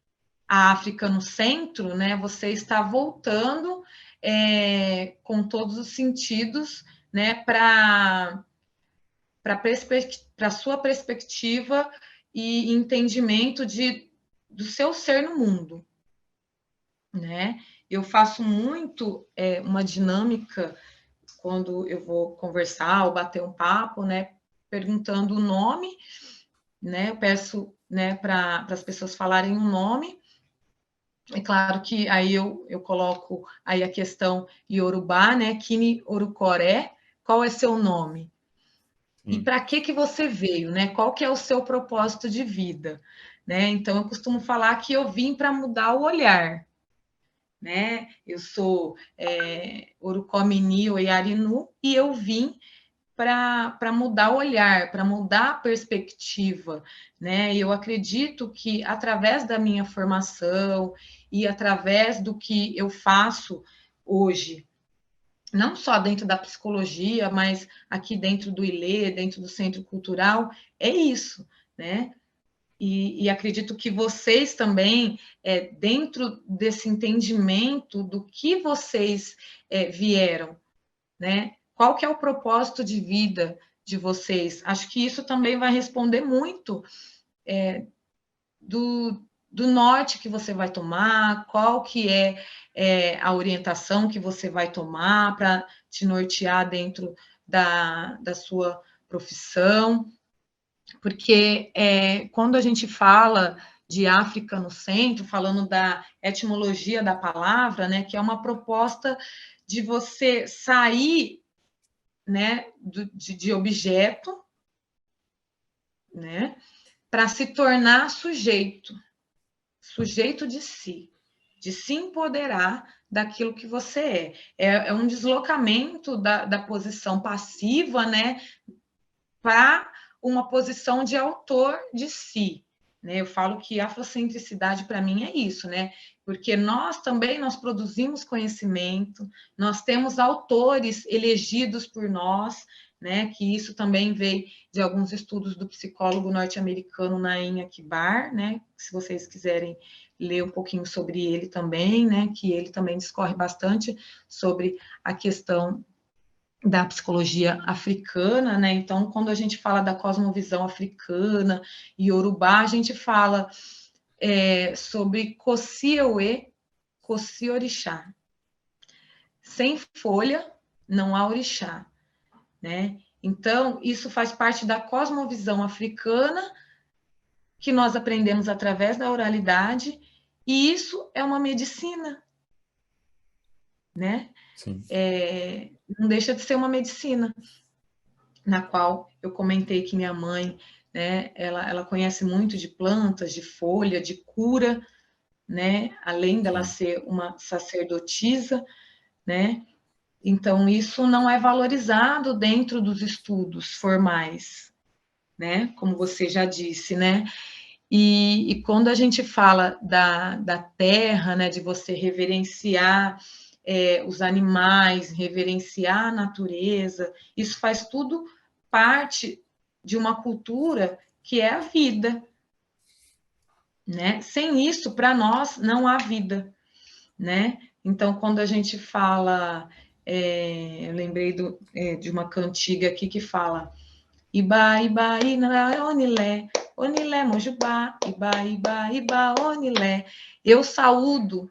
a África no centro, né? Você está voltando com todos os sentidos, né? Para a sua perspectiva e entendimento do seu ser no mundo, né? Eu faço muito uma dinâmica quando eu vou conversar ou bater um papo, né? Perguntando o nome, né? Eu peço, né, para as pessoas falarem um nome. É claro que aí eu coloco aí a questão Yorubá, né? Kini Orucoré, qual é seu nome? E para que você veio, né? Qual que é o seu propósito de vida, né? Então, eu costumo falar que eu vim para mudar o olhar, né? Eu sou Orucomini Oiarinu e eu vim para mudar o olhar, para mudar a perspectiva, né? E eu acredito que através da minha formação e através do que eu faço hoje, não só dentro da psicologia, mas aqui dentro do ILE, dentro do Centro Cultural, é isso, né? E acredito que vocês também, dentro desse entendimento do que vocês vieram, né? Qual que é o propósito de vida de vocês? Acho que isso também vai responder muito do do norte que você vai tomar, qual que é a orientação que você vai tomar para te nortear dentro da sua profissão, porque quando a gente fala de África no centro, falando da etimologia da palavra, né, que é uma proposta de você sair, né, de objeto, né, para se tornar sujeito de si, de se empoderar daquilo que você é. É um deslocamento da posição passiva, né, para uma posição de autor de si. Né? Eu falo que afrocentricidade para mim é isso, né? Porque nós produzimos conhecimento, nós temos autores elegidos por nós, né? Que isso também veio de alguns estudos do psicólogo norte-americano Naim Akbar, né? Se vocês quiserem ler um pouquinho sobre ele também, né? Que ele também discorre bastante sobre a questão da psicologia africana, né? Então, quando a gente fala da cosmovisão africana e Yorubá, a gente fala sobre Kosi-Ewe, Kosi-Orixá. Sem folha, não há orixá, né? Então, isso faz parte da cosmovisão africana que nós aprendemos através da oralidade, e isso é uma medicina, né? Sim. Não deixa de ser uma medicina, na qual eu comentei que minha mãe, né, ela conhece muito de plantas, de folha, de cura, né, além dela ser uma sacerdotisa, né, então isso não é valorizado dentro dos estudos formais, né, como você já disse, né, e quando a gente fala da terra, né, de você reverenciar os animais, reverenciar a natureza, isso faz tudo parte de uma cultura que é a vida, né? Sem isso, para nós, não há vida, né? Então, quando a gente fala, eu lembrei de uma cantiga aqui que fala Iba, Iba, Ina, Onilé, Onilé, Mojubá, Iba, Iba, Iba, Onilé. Eu saúdo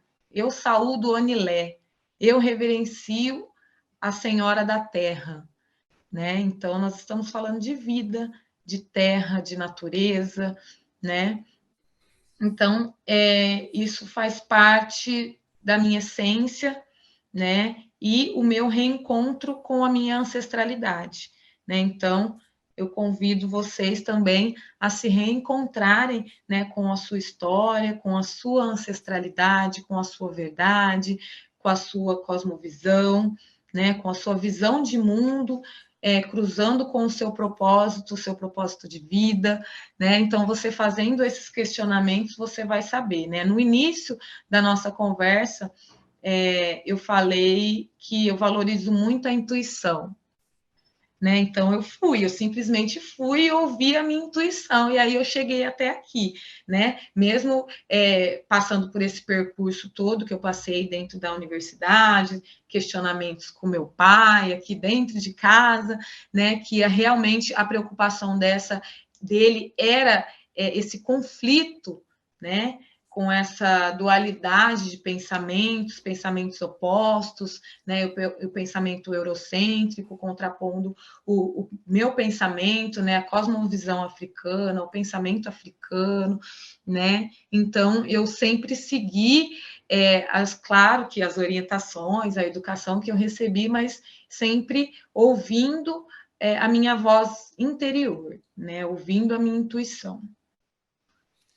Onilé, eu reverencio a Senhora da Terra, né? Então, nós estamos falando de vida, de terra, de natureza, né? Então, isso faz parte da minha essência, né? E o meu reencontro com a minha ancestralidade, né? Então, eu convido vocês também a se reencontrarem, né, com a sua história, com a sua ancestralidade, com a sua verdade, com a sua cosmovisão, né, com a sua visão de mundo, cruzando com o seu propósito de vida, né? Então, você fazendo esses questionamentos, você vai saber, né? No início da nossa conversa, eu falei que eu valorizo muito a intuição, né? Então, eu simplesmente fui e ouvi a minha intuição, e aí eu cheguei até aqui, né? Mesmo passando por esse percurso todo que eu passei dentro da universidade, questionamentos com meu pai, aqui dentro de casa, né? Que realmente a preocupação dele era esse conflito, né? Com essa dualidade de pensamentos opostos, né? O pensamento eurocêntrico contrapondo o meu pensamento, né? A cosmovisão africana, o pensamento africano, né? Então, eu sempre segui, claro que as orientações, a educação que eu recebi, mas sempre ouvindo a minha voz interior, né? Ouvindo a minha intuição.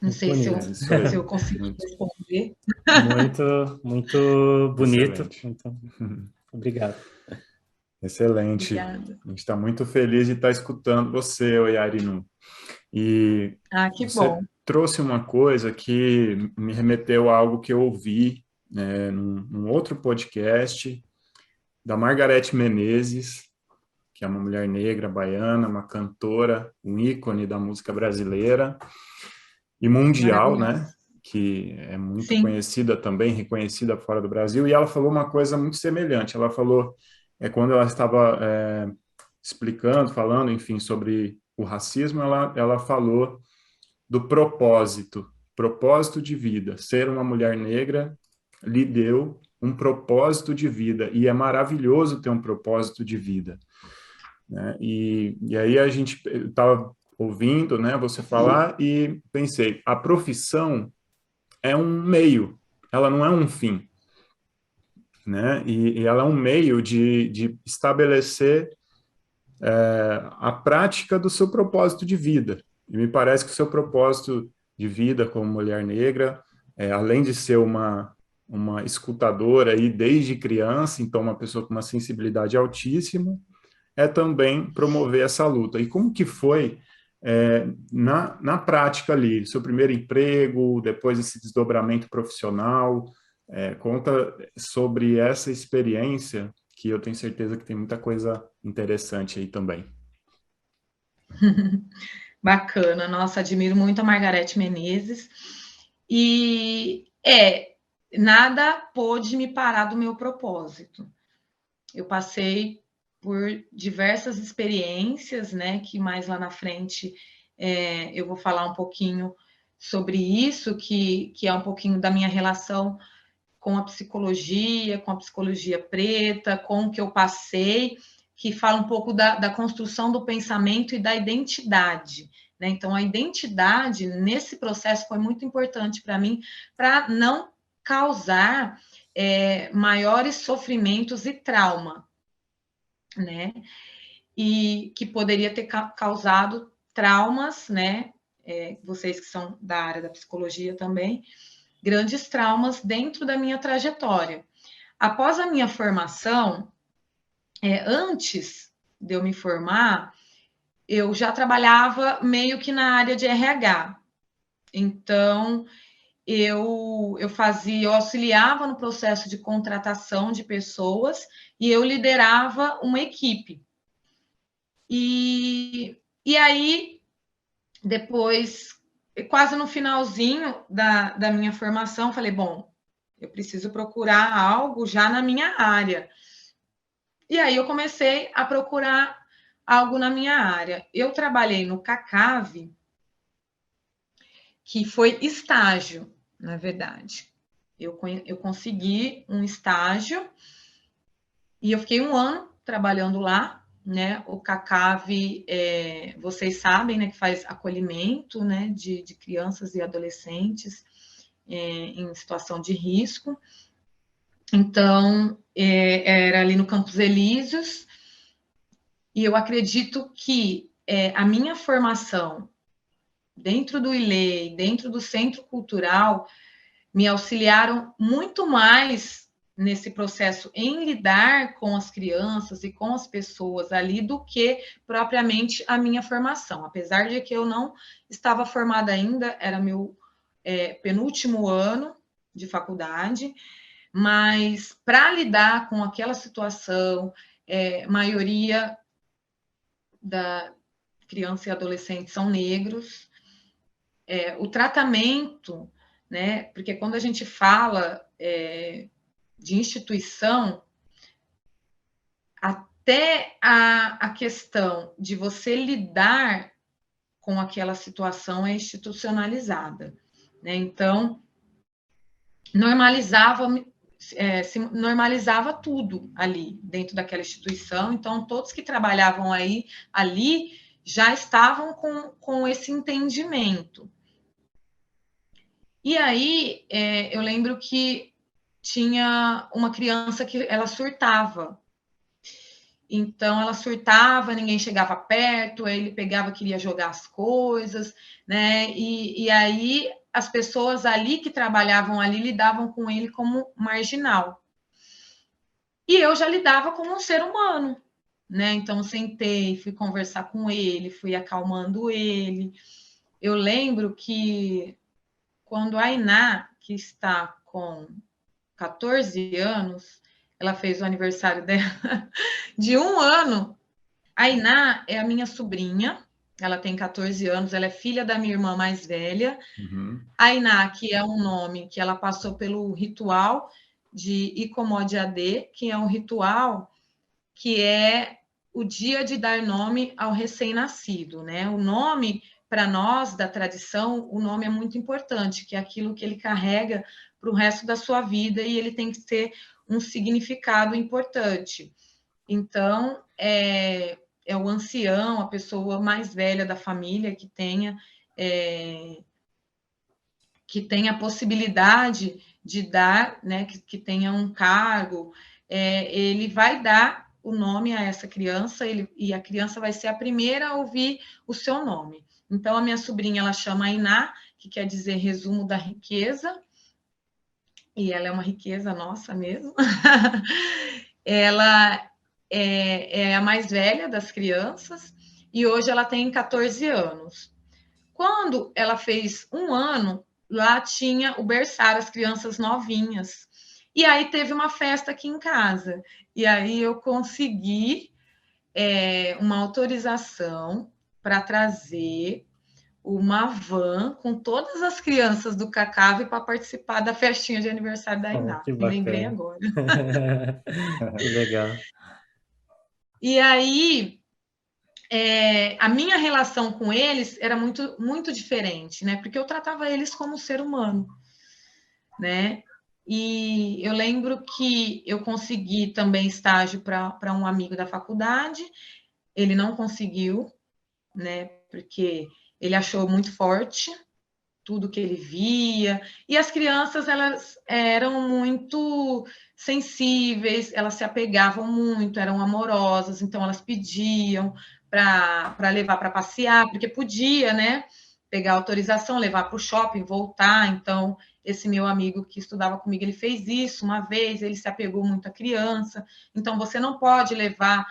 Não sei se eu consegui responder. Muito bonito. Excelente. Então, obrigado. Excelente. Obrigada. A gente está muito feliz de estar escutando você, Oyarinu. E que você bom. trouxe uma coisa que me remeteu a algo que eu ouvi, né, num outro podcast da Margareth Menezes, que é uma mulher negra, baiana, uma cantora, um ícone da música brasileira e mundial, né? Que é muito conhecida também, reconhecida fora do Brasil, e ela falou uma coisa muito semelhante. Ela falou, quando ela estava falando, enfim, sobre o racismo, ela falou do propósito, propósito de vida. Ser uma mulher negra lhe deu um propósito de vida, e é maravilhoso ter um propósito de vida, né? E aí a gente estava ouvindo, né, você falar, e pensei, a profissão é um meio, ela não é um fim, né? E ela é um meio de estabelecer a prática do seu propósito de vida. E me parece que o seu propósito de vida como mulher negra, além de ser uma escutadora aí desde criança, então uma pessoa com uma sensibilidade altíssima, é também promover essa luta. E como que foi na prática ali, seu primeiro emprego, depois esse desdobramento profissional? Conta sobre essa experiência, que eu tenho certeza que tem muita coisa interessante aí também. Bacana, nossa, admiro muito a Margarete Menezes. E nada pôde me parar do meu propósito. Eu passei por diversas experiências, né? Que mais lá na frente eu vou falar um pouquinho sobre isso, que é um pouquinho da minha relação com a psicologia preta, com o que eu passei, que fala um pouco da construção do pensamento e da identidade, né? Então, a identidade, nesse processo, foi muito importante para mim, para não causar maiores sofrimentos e trauma, né? E que poderia ter causado traumas, né? Vocês que são da área da psicologia também, grandes traumas dentro da minha trajetória. Após a minha formação, antes de eu me formar, eu já trabalhava meio que na área de RH. Então, eu auxiliava no processo de contratação de pessoas e eu liderava uma equipe. E aí, depois, quase no finalzinho da minha formação, falei, bom, eu preciso procurar algo já na minha área. E aí eu comecei a procurar algo na minha área. Eu trabalhei no CACAV, que foi estágio, na verdade. Eu consegui um estágio e eu fiquei 1 ano trabalhando lá, né? O CACAV, vocês sabem, né, que faz acolhimento, né, de crianças e adolescentes em situação de risco. Então, era ali no Campos Elíseos, e eu acredito que a minha formação dentro do ILEI, dentro do Centro Cultural, me auxiliaram muito mais nesse processo em lidar com as crianças e com as pessoas ali do que propriamente a minha formação. Apesar de que eu não estava formada ainda, era meu penúltimo ano de faculdade, mas para lidar com aquela situação, maioria da criança e adolescente são negros, o tratamento, né? Porque quando a gente fala de instituição, até a questão de você lidar com aquela situação é institucionalizada, né? Então, se normalizava tudo ali dentro daquela instituição. Então, todos que trabalhavam ali já estavam com esse entendimento. E aí, eu lembro que tinha uma criança que ela surtava. Então, ela surtava, ninguém chegava perto, aí ele pegava, queria jogar as coisas, né? E aí, as pessoas ali que trabalhavam ali lidavam com ele como marginal. E eu já lidava como um ser humano, né? Então, sentei, fui conversar com ele, fui acalmando ele. Eu lembro que quando a Iná, que está com 14 anos, ela fez o aniversário dela de 1 ano. A Iná é a minha sobrinha, ela tem 14 anos, ela é filha da minha irmã mais velha. Uhum. A Iná, que é um nome que ela passou pelo ritual de Icomode AD, que é um ritual que é o dia de dar nome ao recém-nascido, né? O nome para nós, da tradição, o nome é muito importante, que é aquilo que ele carrega para o resto da sua vida e ele tem que ter um significado importante. Então, é o ancião, a pessoa mais velha da família que tenha a possibilidade de dar, né, que tenha um cargo, ele vai dar o nome a essa criança, e a criança vai ser a primeira a ouvir o seu nome. Então, a minha sobrinha, ela chama Iná, que quer dizer resumo da riqueza, e ela é uma riqueza nossa mesmo. Ela é a mais velha das crianças, e hoje ela tem 14 anos. Quando ela fez 1 ano, lá tinha o berçário, as crianças novinhas. E aí teve uma festa aqui em casa. E aí eu consegui uma autorização para trazer uma van com todas as crianças do Cacave para participar da festinha de aniversário da Iná. Que Me lembrei bacana. agora. Que legal. E aí, a minha relação com eles era muito, muito diferente, né? Porque eu tratava eles como ser humano, né? E eu lembro que eu consegui também estágio para um amigo da faculdade, ele não conseguiu, né? Porque ele achou muito forte tudo que ele via, e as crianças, elas eram muito sensíveis, elas se apegavam muito, eram amorosas, então elas pediam para levar para passear, porque podia, né, pegar autorização, levar para o shopping, voltar, então esse meu amigo que estudava comigo, ele fez isso uma vez, ele se apegou muito à criança, então você não pode levar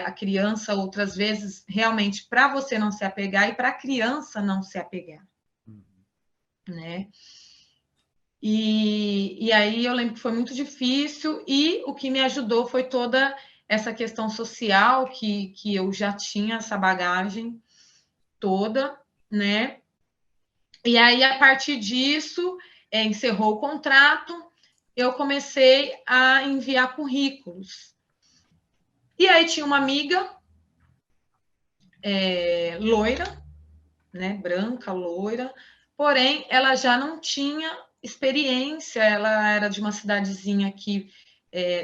a criança outras vezes, realmente, para você não se apegar e para a criança não se apegar. Né? E aí eu lembro que foi muito difícil, e o que me ajudou foi toda essa questão social, que eu já tinha essa bagagem toda, né? E aí, a partir disso, encerrou o contrato, eu comecei a enviar currículos. E aí tinha uma amiga loira, né? Branca, loira, porém, ela já não tinha experiência, ela era de uma cidadezinha aqui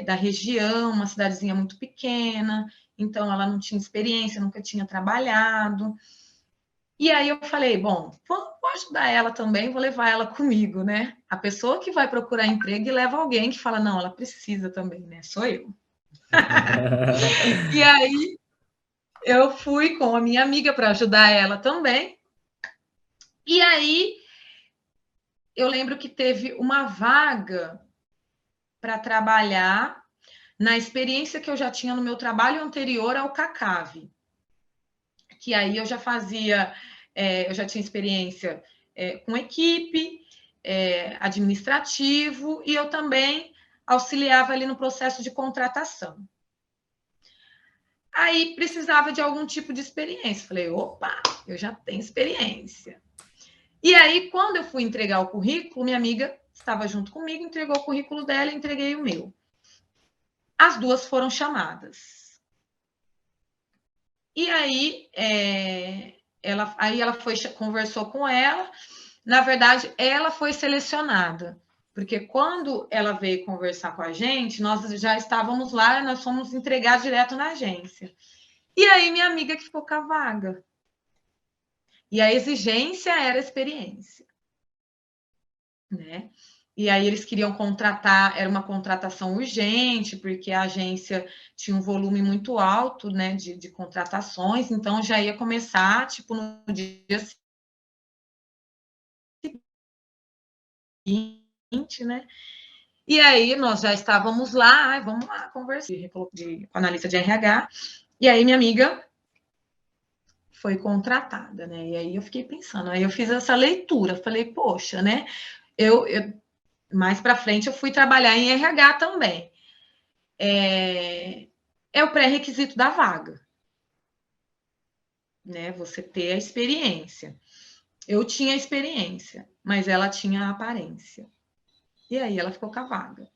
da região, uma cidadezinha muito pequena, então ela não tinha experiência, nunca tinha trabalhado. E aí eu falei, bom, vou ajudar ela também, vou levar ela comigo, né? A pessoa que vai procurar emprego e leva alguém que fala, não, ela precisa também, né? Sou eu. E aí eu fui com a minha amiga para ajudar ela também. E aí eu lembro que teve uma vaga para trabalhar na experiência que eu já tinha no meu trabalho anterior ao Cacave, que aí eu já fazia, eu já tinha experiência com equipe, administrativo, e eu também auxiliava ali no processo de contratação. Aí precisava de algum tipo de experiência. Falei, opa, eu já tenho experiência. E aí, quando eu fui entregar o currículo, minha amiga estava junto comigo, entregou o currículo dela, entreguei o meu. As duas foram chamadas. E aí, ela conversou com ela. Na verdade, ela foi selecionada, porque quando ela veio conversar com a gente, nós já estávamos lá, nós fomos entregar direto na agência. E aí, minha amiga que ficou com a vaga. E a exigência era a experiência, né? E aí eles queriam contratar, era uma contratação urgente, porque a agência tinha um volume muito alto, né, de contratações, então já ia começar, tipo, no dia seguinte, né? E aí nós já estávamos lá, vamos lá conversar com a analista de RH, e aí minha amiga foi contratada, né? E aí eu fiquei pensando, aí eu fiz essa leitura, falei, poxa, né? Eu mais para frente eu fui trabalhar em RH também. É o pré-requisito da vaga, né? Você ter a experiência. Eu tinha a experiência, mas ela tinha a aparência. E aí ela ficou com a vaga.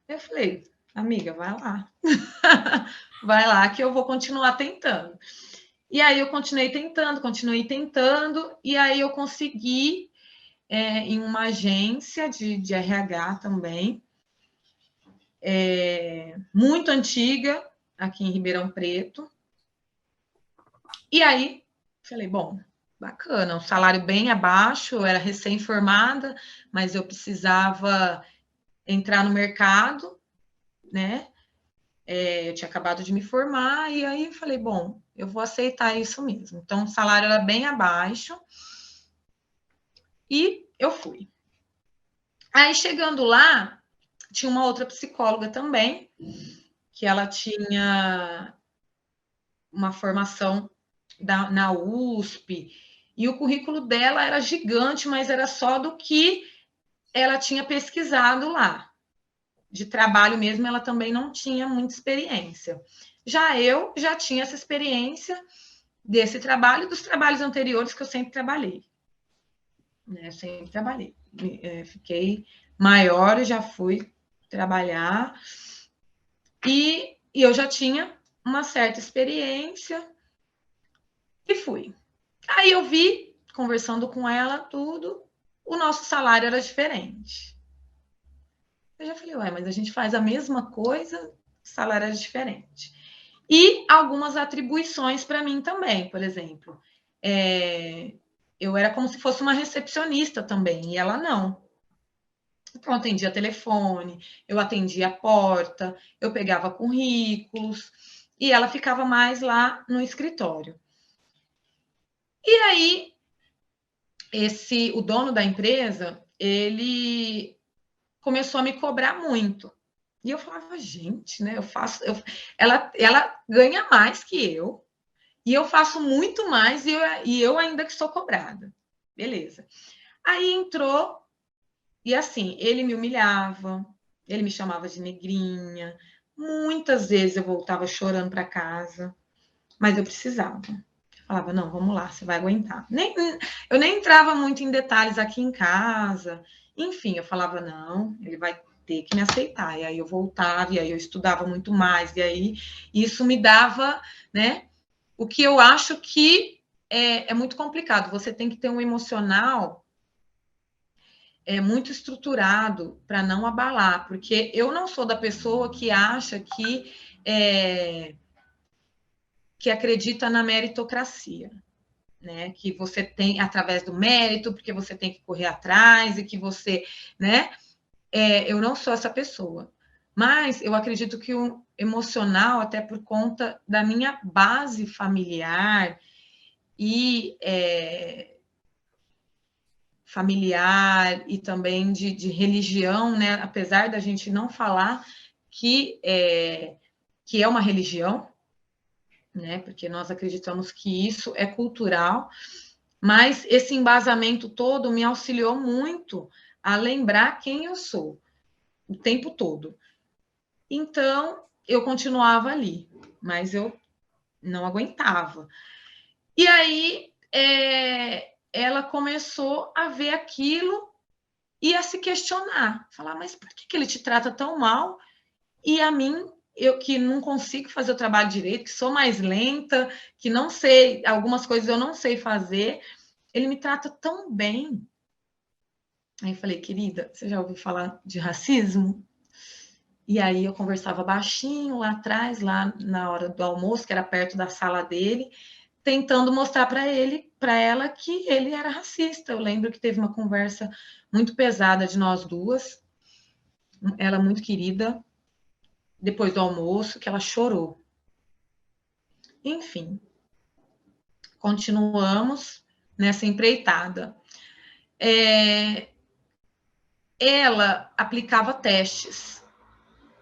Eu falei, amiga, vai lá. Vai lá que eu vou continuar tentando. E aí eu continuei tentando, e aí eu consegui em uma agência de RH também, muito antiga, aqui em Ribeirão Preto. E aí, falei, bom, bacana, um salário bem abaixo, eu era recém-formada, mas eu precisava entrar no mercado, né? Eu tinha acabado de me formar, e aí falei, bom, eu vou aceitar isso mesmo. Então, o salário era bem abaixo, e eu fui. Aí, chegando lá, tinha uma outra psicóloga também, que ela tinha uma formação na USP, e o currículo dela era gigante, mas era só do que ela tinha pesquisado lá. De trabalho mesmo, ela também não tinha muita experiência. Já eu já tinha essa experiência desse trabalho e dos trabalhos anteriores que eu sempre trabalhei. Né? Sempre trabalhei. Fiquei maior e já fui trabalhar. E eu já tinha uma certa experiência e fui. Aí eu vi, conversando com ela, tudo, o nosso salário era diferente. Eu já falei, mas a gente faz a mesma coisa, o salário era diferente. E algumas atribuições para mim também, por exemplo. Eu era como se fosse uma recepcionista também, e ela não. Então, eu atendia telefone, eu atendia a porta, eu pegava currículos, e ela ficava mais lá no escritório. E aí, o dono da empresa, ele começou a me cobrar muito. E eu falava, gente, né? Ela ganha mais que eu, e eu faço muito mais, e eu ainda que sou cobrada. Beleza. Aí entrou, e assim, ele me humilhava, ele me chamava de negrinha. Muitas vezes eu voltava chorando para casa, mas eu precisava. Eu falava, não, vamos lá, você vai aguentar. Eu nem entrava muito em detalhes aqui em casa. Enfim, eu falava, não, ele vai ter que me aceitar. E aí eu voltava, e aí eu estudava muito mais, e aí isso me dava, né? O que eu acho que é muito complicado. Você tem que ter um emocional muito estruturado para não abalar, porque eu não sou da pessoa que acha que acredita na meritocracia, né? Que você tem através do mérito, porque você tem que correr atrás e que você, né? Eu não sou essa pessoa, mas eu acredito que o emocional, até por conta da minha base familiar e também de religião, né? Apesar da gente não falar que é uma religião, né? Porque nós acreditamos que isso é cultural, mas esse embasamento todo me auxiliou muito a lembrar quem eu sou o tempo todo. Então, eu continuava ali, mas eu não aguentava. E aí, ela começou a ver aquilo e a se questionar, falar, mas por que ele te trata tão mal? E a mim, eu que não consigo fazer o trabalho direito, que sou mais lenta, que não sei, algumas coisas eu não sei fazer, ele me trata tão bem. Aí eu falei, querida, você já ouviu falar de racismo? E aí eu conversava baixinho lá atrás, lá na hora do almoço, que era perto da sala dele, tentando mostrar para ela que ele era racista. Eu lembro que teve uma conversa muito pesada de nós duas, ela muito querida, depois do almoço, que ela chorou. Enfim, continuamos nessa empreitada. Ela aplicava testes.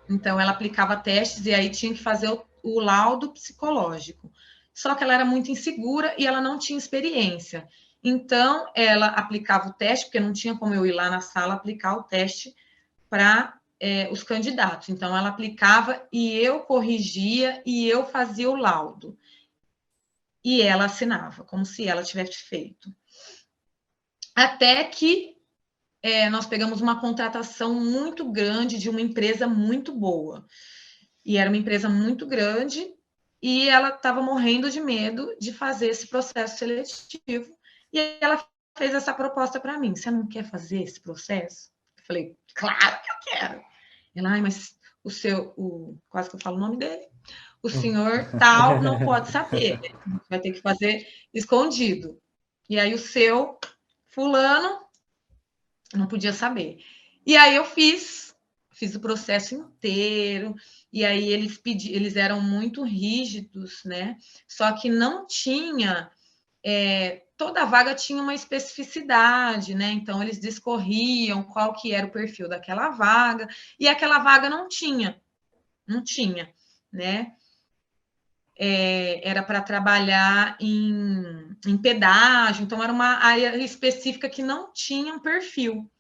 Então, ela aplicava testes e aí tinha que fazer o laudo psicológico. Só que ela era muito insegura e ela não tinha experiência. Então, ela aplicava o teste, porque não tinha como eu ir lá na sala aplicar o teste para os candidatos. Então, ela aplicava e eu corrigia e eu fazia o laudo. E ela assinava, como se ela tivesse feito. Até que nós pegamos uma contratação muito grande de uma empresa muito boa. E era uma empresa muito grande e ela estava morrendo de medo de fazer esse processo seletivo, e ela fez essa proposta para mim: você não quer fazer esse processo? Eu falei: claro que eu quero. Ela: mas quase que eu falo o nome dele, o senhor tal não pode saber, né? Vai ter que fazer escondido. E aí o seu fulano não podia saber. E aí eu fiz o processo inteiro, e aí eles eram muito rígidos, né? Só que não tinha, toda vaga tinha uma especificidade, né? Então eles discorriam qual que era o perfil daquela vaga, e aquela vaga não tinha, né? Era para trabalhar em pedágio, então era uma área específica que não tinha um perfil.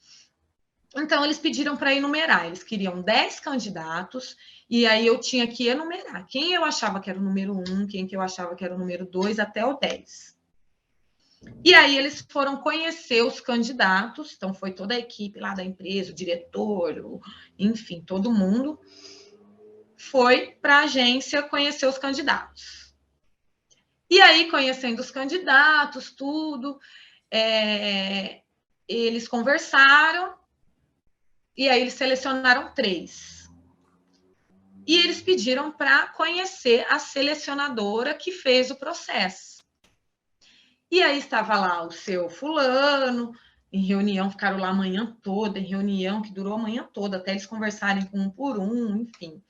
Então, eles pediram para enumerar, eles queriam 10 candidatos, e aí eu tinha que enumerar quem eu achava que era o número 1, quem que eu achava que era o número 2, até o 10. E aí eles foram conhecer os candidatos, então foi toda a equipe lá da empresa, o diretor, enfim, todo mundo foi para a agência conhecer os candidatos. E aí, conhecendo os candidatos, tudo, eles conversaram, e aí eles selecionaram 3. E eles pediram para conhecer a selecionadora que fez o processo. E aí estava lá o seu fulano, em reunião, ficaram lá a manhã toda, em reunião que durou a manhã toda, até eles conversarem com um por um, enfim.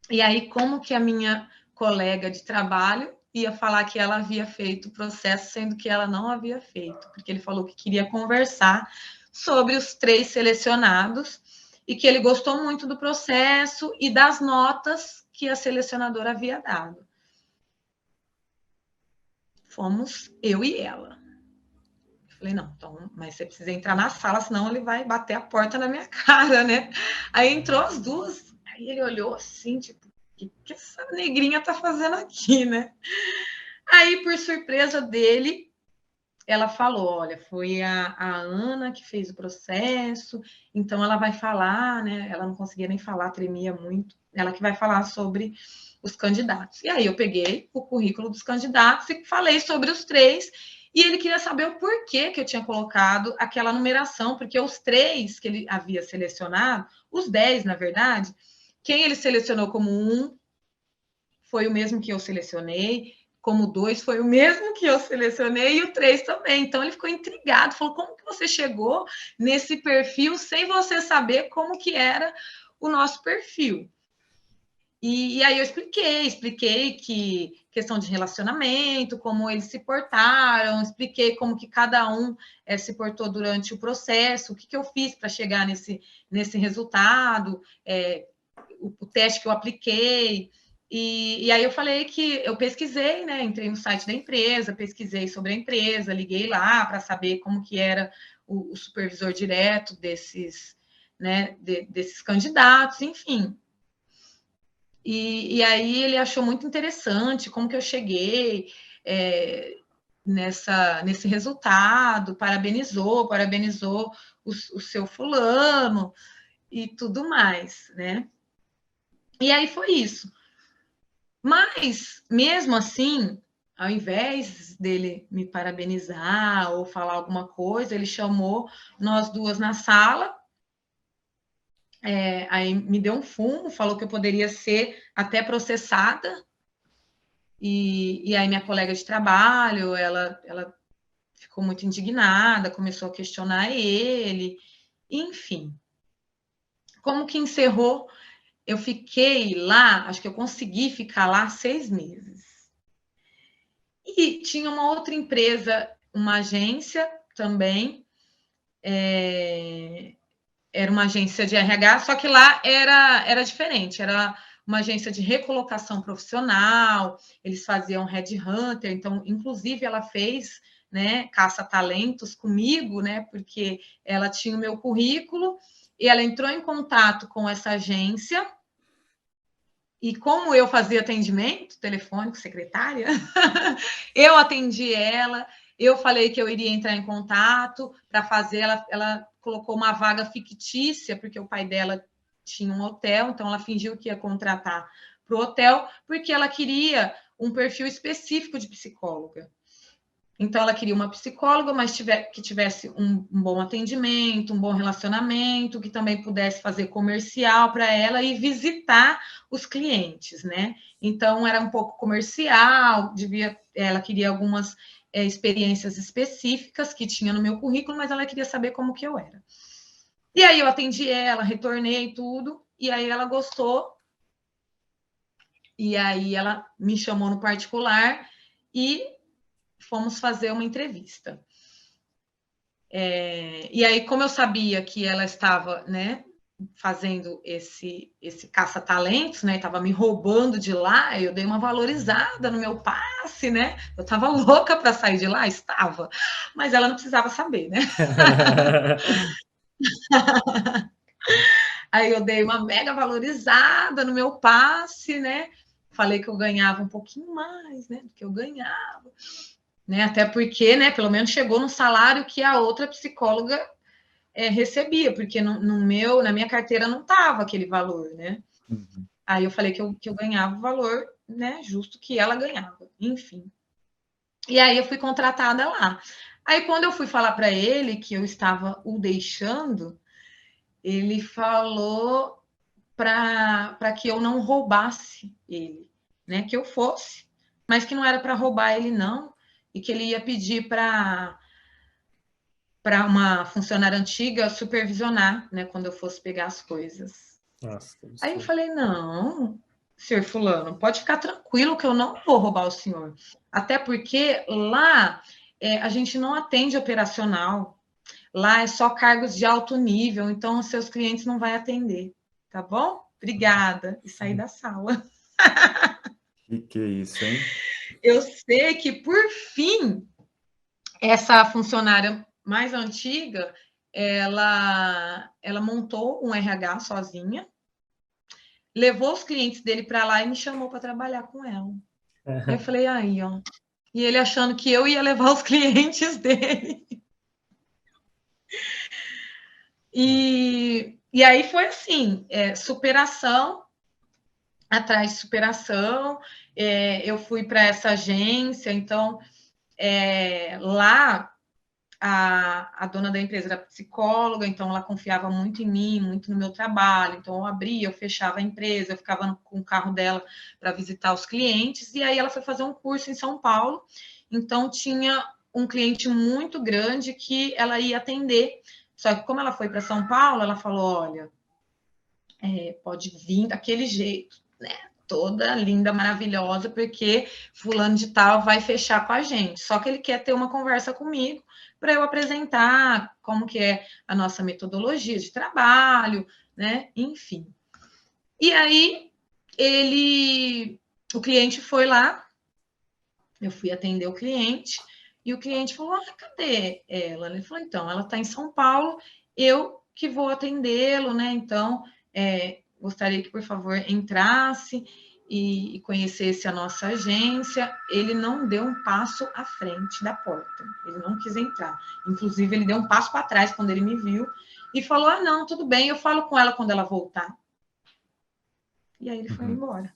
E aí, como que a minha colega de trabalho ia falar que ela havia feito o processo, sendo que ela não havia feito? Porque ele falou que queria conversar sobre os 3 selecionados e que ele gostou muito do processo e das notas que a selecionadora havia dado. Fomos eu e ela. Eu falei, não, então, mas você precisa entrar na sala, senão ele vai bater a porta na minha cara, né? Aí entrou as duas, aí ele olhou assim, tipo, o que essa negrinha tá fazendo aqui, né? Aí, por surpresa dele, ela falou, olha, foi a Ana que fez o processo, então ela vai falar, né? Ela não conseguia nem falar, tremia muito. Ela que vai falar sobre os candidatos. E aí eu peguei o currículo dos candidatos e falei sobre os 3, e ele queria saber o porquê que eu tinha colocado aquela numeração, porque os 3 que ele havia selecionado, os 10, na verdade, quem ele selecionou como 1 foi o mesmo que eu selecionei, como 2 foi o mesmo que eu selecionei, e o 3 também. Então, ele ficou intrigado, falou, como que você chegou nesse perfil sem você saber como que era o nosso perfil? E aí eu expliquei que questão de relacionamento, como eles se portaram, expliquei como que cada um se portou durante o processo, o que eu fiz para chegar nesse resultado, o teste que eu apliquei. E aí eu falei que eu pesquisei, né? Entrei no site da empresa, pesquisei sobre a empresa, liguei lá para saber como que era o supervisor direto desses, né, desses candidatos, enfim. E aí ele achou muito interessante como que eu cheguei nesse resultado, parabenizou o seu fulano e tudo mais, né? E aí foi isso. Mas, mesmo assim, ao invés dele me parabenizar ou falar alguma coisa, ele chamou nós duas na sala, aí me deu um fumo, falou que eu poderia ser até processada, e aí minha colega de trabalho, ela ficou muito indignada, começou a questionar ele, enfim. Como que encerrou? Eu fiquei lá, acho que eu consegui ficar lá 6 meses. E tinha uma outra empresa, uma agência também, era uma agência de RH, só que lá era diferente, era uma agência de recolocação profissional, eles faziam headhunter, então, inclusive, ela fez, né, caça-talentos comigo, né, porque ela tinha o meu currículo, e ela entrou em contato com essa agência, e como eu fazia atendimento telefônico, secretária, eu atendi ela, eu falei que eu iria entrar em contato para fazer, ela colocou uma vaga fictícia, porque o pai dela tinha um hotel, então ela fingiu que ia contratar o hotel, porque ela queria um perfil específico de psicóloga. Então, ela queria uma psicóloga, mas que tivesse um bom atendimento, um bom relacionamento, que também pudesse fazer comercial para ela e visitar os clientes, né? Então, era um pouco comercial, ela queria algumas experiências específicas que tinha no meu currículo, mas ela queria saber como que eu era. E aí, eu atendi ela, retornei tudo, e aí ela gostou, e aí ela me chamou no particular e fomos fazer uma entrevista. E aí, como eu sabia que ela estava, né, fazendo esse caça-talentos, né, estava me roubando de lá, eu dei uma valorizada no meu passe, né? Eu estava louca para sair de lá, estava, mas ela não precisava saber, né? Aí eu dei uma mega valorizada no meu passe, né? Falei que eu ganhava um pouquinho mais, né, do que eu ganhava. Né? Até porque, né, pelo menos chegou no salário que a outra psicóloga recebia, porque na minha carteira não estava aquele valor, né? Uhum. Aí eu falei que eu ganhava o valor, né, justo que ela ganhava, enfim. E aí eu fui contratada lá. Aí quando eu fui falar para ele que eu estava o deixando, ele falou para que eu não roubasse ele, né? Que eu fosse, mas que não era para roubar ele, não, e que ele ia pedir para uma funcionária antiga supervisionar, né, quando eu fosse pegar as coisas. Nossa, aí eu falei, não, senhor fulano, pode ficar tranquilo que eu não vou roubar o senhor. Até porque lá a gente não atende operacional. Lá é só cargos de alto nível, então os seus clientes não vai atender, tá bom? Obrigada. E saí da sala. Que é isso, hein? Eu sei que, por fim, essa funcionária mais antiga, ela montou um RH sozinha, levou os clientes dele para lá e me chamou para trabalhar com ela. Aí eu falei, aí, ó. E ele achando que eu ia levar os clientes dele. E aí foi assim, superação atrás de superação. Eu fui para essa agência, então lá a dona da empresa era psicóloga, então ela confiava muito em mim, muito no meu trabalho. Então eu abria, eu fechava a empresa, eu ficava com o carro dela para visitar os clientes. E aí ela foi fazer um curso em São Paulo, então tinha um cliente muito grande que ela ia atender. Só que como ela foi para São Paulo, ela falou, olha, pode vir daquele jeito, né? Toda linda, maravilhosa, porque fulano de tal vai fechar com a gente. Só que ele quer ter uma conversa comigo para eu apresentar como que é a nossa metodologia de trabalho, né? Enfim. E aí o cliente foi lá, eu fui atender o cliente e o cliente falou: cadê ela? Ele falou: então, ela está em São Paulo, eu que vou atendê-lo, né? Então, gostaria que, por favor, entrasse e conhecesse a nossa agência. Ele não deu um passo à frente da porta, ele não quis entrar. Inclusive, ele deu um passo para trás quando ele me viu e falou: não, tudo bem, eu falo com ela quando ela voltar. E aí ele foi embora.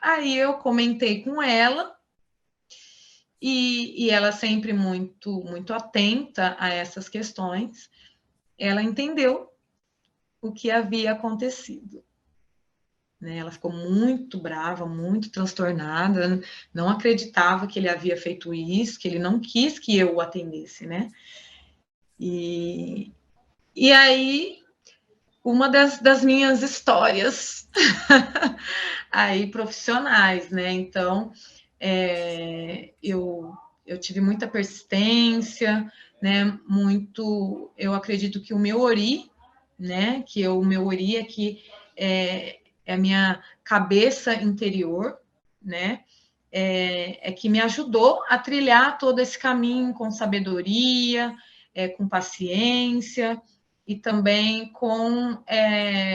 Aí eu comentei com ela e ela sempre muito, muito atenta a essas questões. Ela entendeu o que havia acontecido. Né? Ela ficou muito brava, muito transtornada, não acreditava que ele havia feito isso, que ele não quis que eu o atendesse, né? E aí, uma das minhas histórias aí profissionais, né? Então, eu tive muita persistência, né? Eu acredito que o meu ori, né? Que o meu ori é que é a minha cabeça interior, né? Que me ajudou a trilhar todo esse caminho com sabedoria, com paciência e também com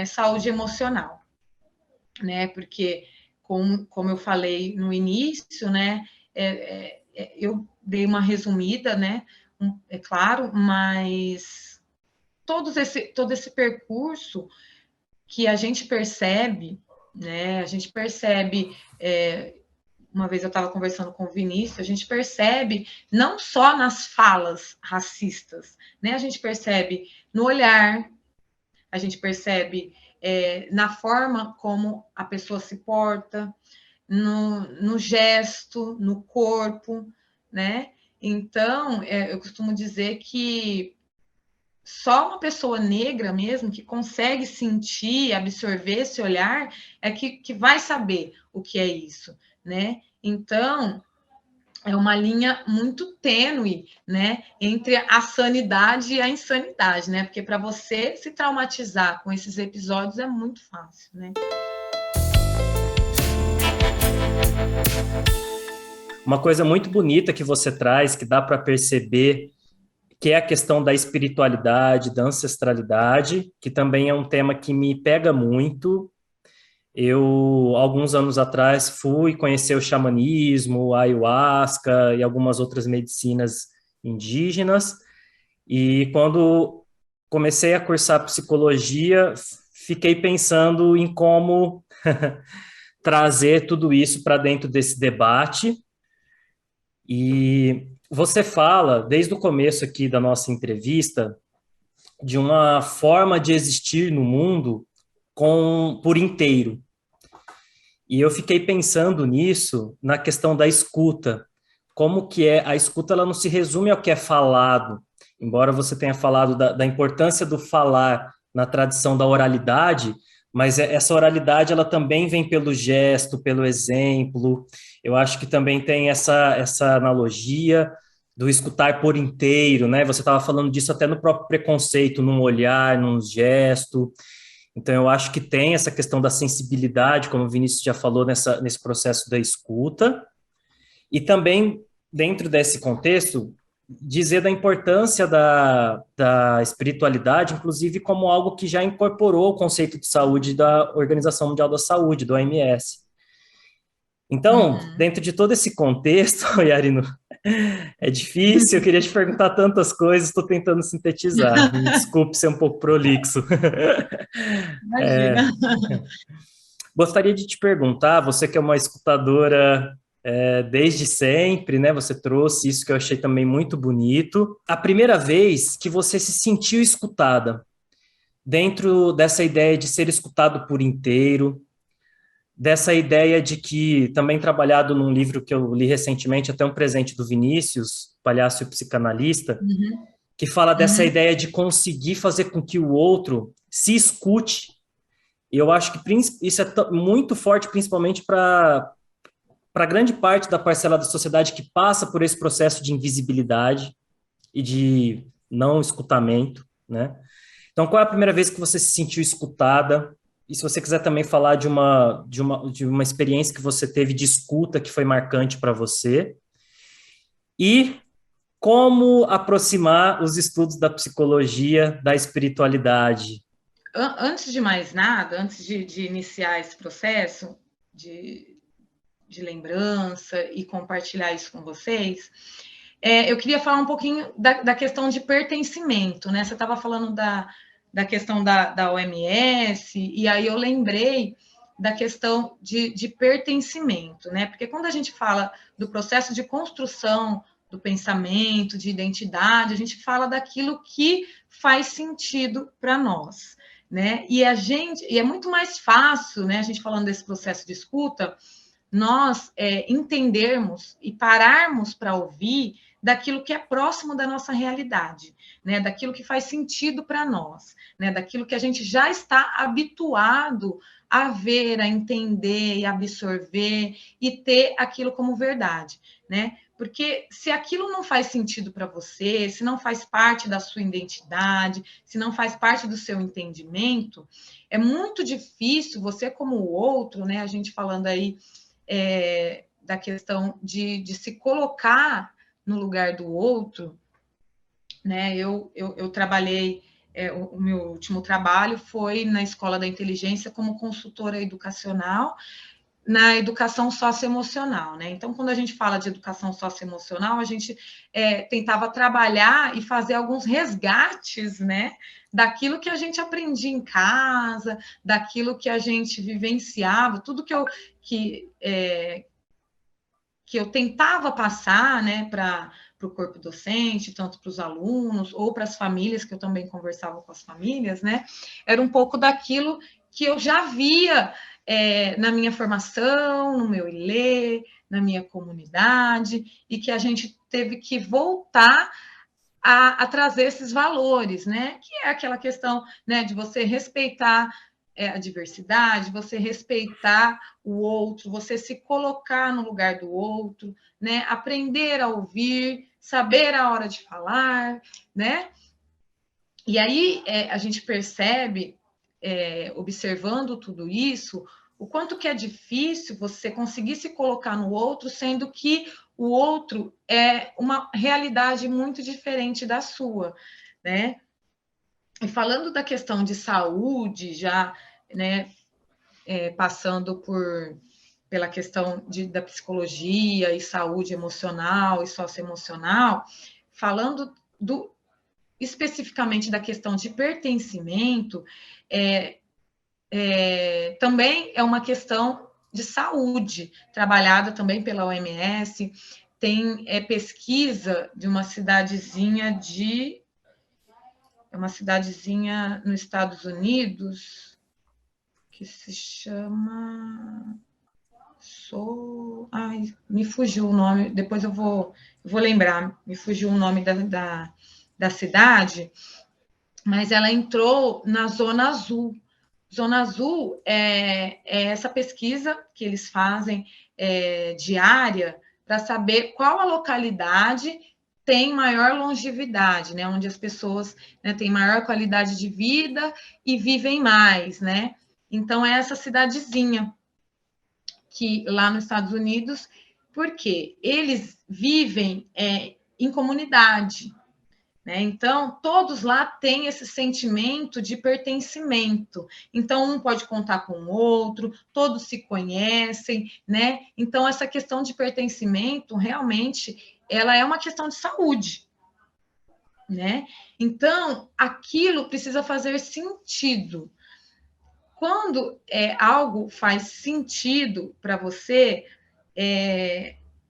saúde emocional, né? Porque, como eu falei no início, né? Eu dei uma resumida, né? É claro, mas todo esse percurso que a gente percebe, né? A gente percebe, uma vez eu estava conversando com o Vinícius, a gente percebe não só nas falas racistas, né? A gente percebe no olhar, a gente percebe na forma como a pessoa se porta, no gesto, no corpo, né? Então, eu costumo dizer que só uma pessoa negra mesmo, que consegue sentir, absorver esse olhar, é que vai saber o que é isso, né? Então, é uma linha muito tênue, né, entre a sanidade e a insanidade, né? Porque para você se traumatizar com esses episódios é muito fácil, né? Uma coisa muito bonita que você traz, que dá para perceber, que é a questão da espiritualidade, da ancestralidade, que também é um tema que me pega muito. Eu, alguns anos atrás, fui conhecer o xamanismo, a ayahuasca e algumas outras medicinas indígenas, e quando comecei a cursar psicologia, fiquei pensando em como trazer tudo isso para dentro desse debate. E você fala, desde o começo aqui da nossa entrevista, de uma forma de existir no mundo por inteiro. E eu fiquei pensando nisso, na questão da escuta. Como que é, a escuta ela não se resume ao que é falado, embora você tenha falado da importância do falar na tradição da oralidade, mas essa oralidade ela também vem pelo gesto, pelo exemplo. Eu acho que também tem essa analogia do escutar por inteiro, né? Você estava falando disso até no próprio preconceito, num olhar, num gesto. Então, eu acho que tem essa questão da sensibilidade, como o Vinícius já falou, nesse processo da escuta, e também, dentro desse contexto, dizer da importância da espiritualidade, inclusive como algo que já incorporou o conceito de saúde da Organização Mundial da Saúde, do OMS. Então, dentro de todo esse contexto, Yarino, é difícil, eu queria te perguntar tantas coisas, estou tentando sintetizar. Me desculpe ser um pouco prolixo. Imagina. Gostaria de te perguntar, você que é uma escutadora desde sempre, né? Você trouxe isso que eu achei também muito bonito. A primeira vez que você se sentiu escutada, dentro dessa ideia de ser escutado por inteiro, dessa ideia de que, também trabalhado num livro que eu li recentemente, até um presente do Vinícius, Palhaço e o Psicanalista, que fala dessa ideia de conseguir fazer com que o outro se escute. E eu acho que isso é muito forte, principalmente para grande parte da parcela da sociedade que passa por esse processo de invisibilidade e de não escutamento, né? Então, qual é a primeira vez que você se sentiu escutada? E se você quiser também falar de uma experiência que você teve de escuta que foi marcante para você. E como aproximar os estudos da psicologia da espiritualidade? Antes de mais nada, antes de iniciar esse processo de lembrança e compartilhar isso com vocês, eu queria falar um pouquinho da questão de pertencimento, né? Você estava falando da questão da OMS, e aí eu lembrei da questão de pertencimento, né? Porque quando a gente fala do processo de construção do pensamento, de identidade, a gente fala daquilo que faz sentido para nós, né? E é muito mais fácil, né? A gente falando desse processo de escuta, nós entendermos e pararmos para ouvir daquilo que é próximo da nossa realidade, né? Daquilo que faz sentido para nós, né? Daquilo que a gente já está habituado a ver, a entender e absorver e ter aquilo como verdade, né? Porque se aquilo não faz sentido para você, se não faz parte da sua identidade, se não faz parte do seu entendimento, é muito difícil você, como o outro, né? A gente falando aí da questão de se colocar no lugar do outro, né? Eu trabalhei, o meu último trabalho foi na Escola da Inteligência como consultora educacional, na educação socioemocional, né? Então, quando a gente fala de educação socioemocional, a gente tentava trabalhar e fazer alguns resgates, né? Daquilo que a gente aprendia em casa, daquilo que a gente vivenciava, tudo que eu tentava passar, né, para o corpo docente, tanto para os alunos ou para as famílias, que eu também conversava com as famílias, né? Era um pouco daquilo que eu já via na minha formação, no meu ILE, na minha comunidade, e que a gente teve que voltar a trazer esses valores, né? Que é aquela questão, né, de você respeitar a diversidade, você respeitar o outro, você se colocar no lugar do outro, né? Aprender a ouvir, saber a hora de falar, né? E aí a gente percebe, observando tudo isso, o quanto que é difícil você conseguir se colocar no outro, sendo que o outro é uma realidade muito diferente da sua, né? E falando da questão de saúde, já, né, passando pela questão da psicologia e saúde emocional e socioemocional, falando especificamente da questão de pertencimento, também é uma questão de saúde, trabalhada também pela OMS. Tem pesquisa de uma cidadezinha nos Estados Unidos que se chama... Ai, me fugiu o nome, depois eu vou lembrar, me fugiu o nome da cidade, mas ela entrou na Zona Azul. Zona Azul é essa pesquisa que eles fazem diária para saber qual a localidade tem maior longevidade, né? Onde as pessoas, né, têm maior qualidade de vida e vivem mais, né? Então, é essa cidadezinha que lá nos Estados Unidos, porque eles vivem em comunidade, né? Então, todos lá têm esse sentimento de pertencimento. Então, um pode contar com o outro, todos se conhecem, né? Então, essa questão de pertencimento, realmente, ela é uma questão de saúde, né? Então, aquilo precisa fazer sentido. Quando algo faz sentido para você,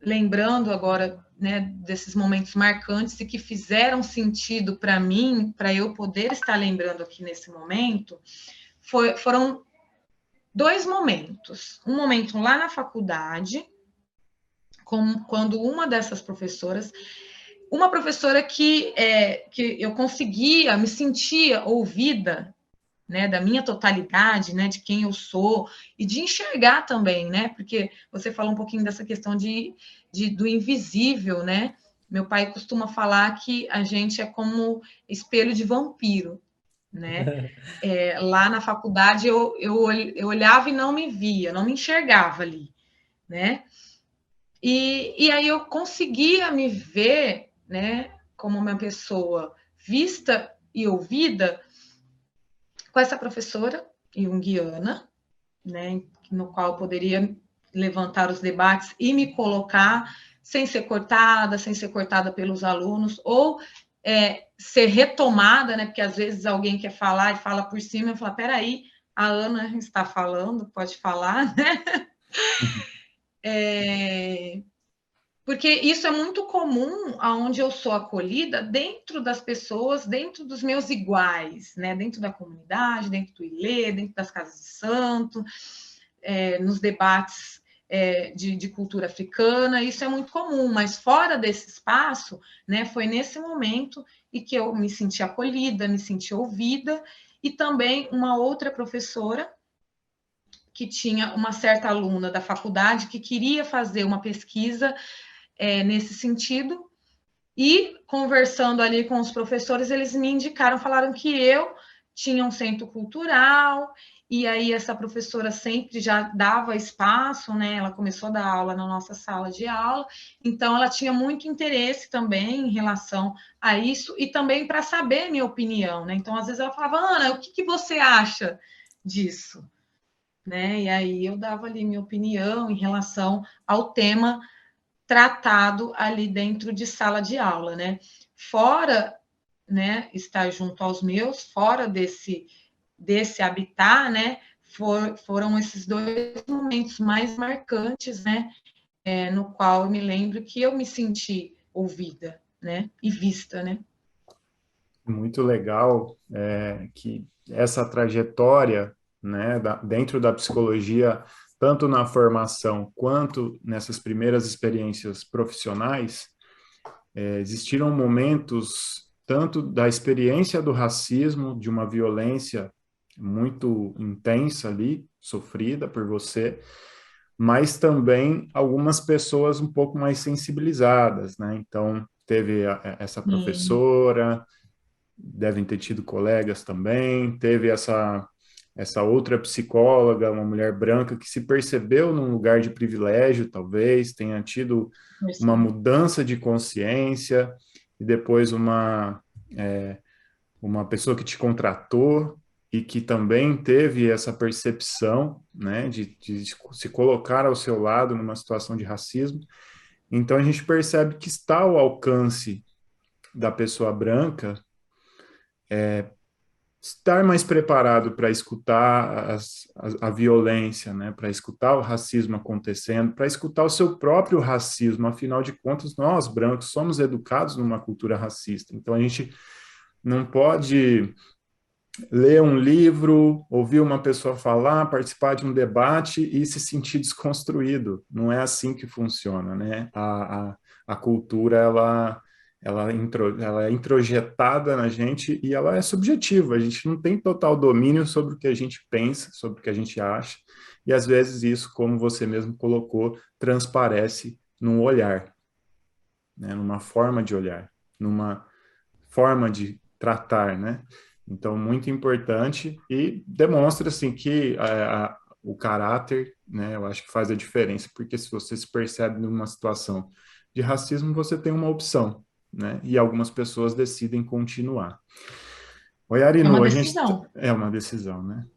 lembrando agora, né, desses momentos marcantes e que fizeram sentido para mim, para eu poder estar lembrando aqui nesse momento, foram 2 momentos. Um momento lá na faculdade, quando uma dessas professoras, uma professora que eu conseguia, me sentia ouvida, né, da minha totalidade, né, de quem eu sou, e de enxergar também, né, porque você falou um pouquinho dessa questão do invisível, né, meu pai costuma falar que a gente é como espelho de vampiro, né, lá na faculdade eu olhava e não me via, não me enxergava ali, né, e aí eu conseguia me ver, né, como uma pessoa vista e ouvida com essa professora junguiana, né, no qual eu poderia levantar os debates e me colocar sem ser cortada pelos alunos, ou ser retomada, né, porque às vezes alguém quer falar e fala por cima, eu falo, peraí, a Ana está falando, pode falar, né? Porque isso é muito comum aonde eu sou acolhida, dentro das pessoas, dentro dos meus iguais, né? Dentro da comunidade, dentro do ILE, dentro das casas de santo, nos debates de cultura africana, isso é muito comum, mas fora desse espaço, né, foi nesse momento em que eu me senti acolhida, me senti ouvida, e também uma outra professora que tinha uma certa aluna da faculdade que queria fazer uma pesquisa nesse sentido, e conversando ali com os professores, eles me indicaram, falaram que eu tinha um centro cultural, e aí essa professora sempre já dava espaço, né? Ela começou a dar aula na nossa sala de aula, então ela tinha muito interesse também em relação a isso, e também para saber minha opinião, né? Então, às vezes ela falava, Ana, o que você acha disso? né? E aí eu dava ali minha opinião em relação ao tema tratado ali dentro de sala de aula, né? Fora, né, estar junto aos meus, fora desse habitat, né, foram esses dois momentos mais marcantes, né, no qual eu me lembro que eu me senti ouvida, né, e vista, né. Muito legal que essa trajetória, né, dentro da psicologia, tanto na formação quanto nessas primeiras experiências profissionais, existiram momentos tanto da experiência do racismo, de uma violência muito intensa ali, sofrida por você, mas também algumas pessoas um pouco mais sensibilizadas, né? Então, teve essa Sim, professora, devem ter tido colegas também, teve essa outra psicóloga, uma mulher branca que se percebeu num lugar de privilégio, talvez, tenha tido uma percebi. mudança de consciência, e depois uma pessoa que te contratou e que também teve essa percepção, né, de se colocar ao seu lado numa situação de racismo. Então a gente percebe que está ao alcance da pessoa branca estar mais preparado para escutar a violência, né, para escutar o racismo acontecendo, para escutar o seu próprio racismo. Afinal de contas, nós brancos somos educados numa cultura racista. Então a gente não pode ler um livro, ouvir uma pessoa falar, participar de um debate e se sentir desconstruído. Não é assim que funciona, né? A cultura, ela é introjetada na gente e ela é subjetiva. A gente não tem total domínio sobre o que a gente pensa, sobre o que a gente acha. E às vezes isso, como você mesmo colocou, transparece num olhar, né? Numa forma de olhar, numa forma de tratar, né? Então, muito importante e demonstra, assim, que o caráter, né, eu acho que faz a diferença, porque se você se percebe numa situação de racismo, você tem uma opção, né? E algumas pessoas decidem continuar. Oi, É uma Arinu, a gente... decisão. É uma decisão, né?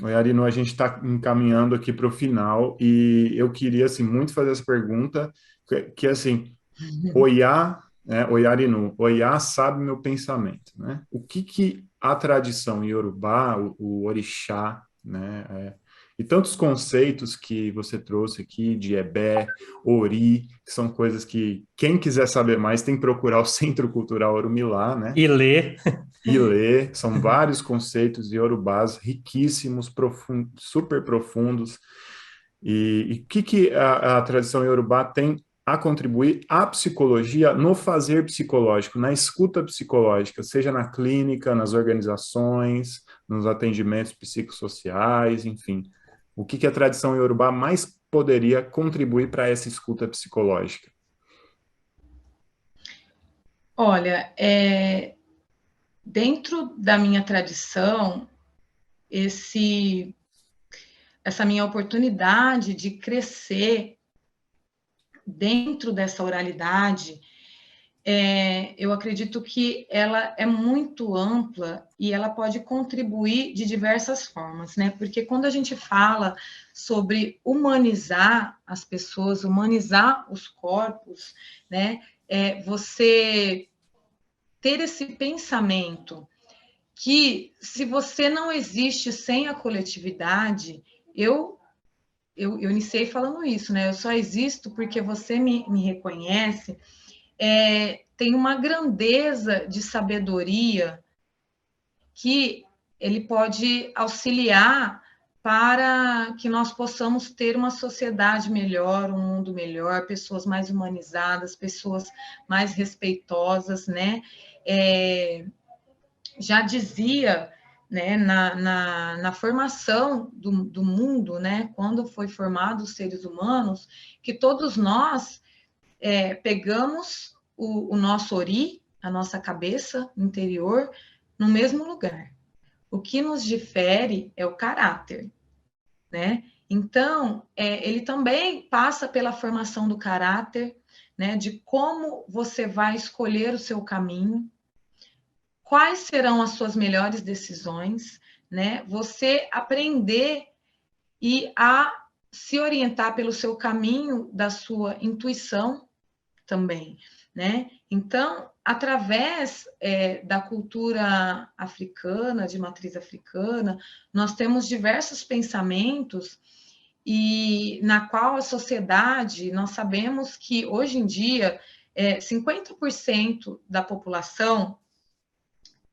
Oi, Arinu, a gente está encaminhando aqui para o final e eu queria, assim, muito fazer essa pergunta, assim, Oiá, né, Oiarinu, Oiá sabe meu pensamento, né? O que que a tradição iorubá, o orixá, né, e tantos conceitos que você trouxe aqui de Ebé, Ori, que são coisas que quem quiser saber mais tem que procurar o Centro Cultural Orumilá, né? E ler. E ler, são vários conceitos iorubás riquíssimos, super profundos. E o que que a tradição iorubá tem a contribuir à psicologia no fazer psicológico, na escuta psicológica, seja na clínica, nas organizações, nos atendimentos psicossociais, enfim. O que que a tradição iorubá mais poderia contribuir para essa escuta psicológica? Olha, dentro da minha tradição, esse essa minha oportunidade de crescer dentro dessa oralidade, eu acredito que ela é muito ampla e ela pode contribuir de diversas formas, né? Porque quando a gente fala sobre humanizar as pessoas, humanizar os corpos, né? Você ter esse pensamento que se você não existe sem a coletividade, eu iniciei falando isso, né? Eu só existo porque você me reconhece. Tem uma grandeza de sabedoria que ele pode auxiliar para que nós possamos ter uma sociedade melhor, um mundo melhor, pessoas mais humanizadas, pessoas mais respeitosas, né? Já dizia, né, na formação do mundo, né, quando foi formado os seres humanos, que todos nós pegamos o nosso ori, a nossa cabeça interior, no mesmo lugar. O que nos difere é o caráter, né? Então, ele também passa pela formação do caráter, né, de como você vai escolher o seu caminho, quais serão as suas melhores decisões, né? Você aprender e a se orientar pelo seu caminho da sua intuição também, né? Então, através da cultura africana, de matriz africana, nós temos diversos pensamentos e na qual a sociedade, nós sabemos que hoje em dia 50% da população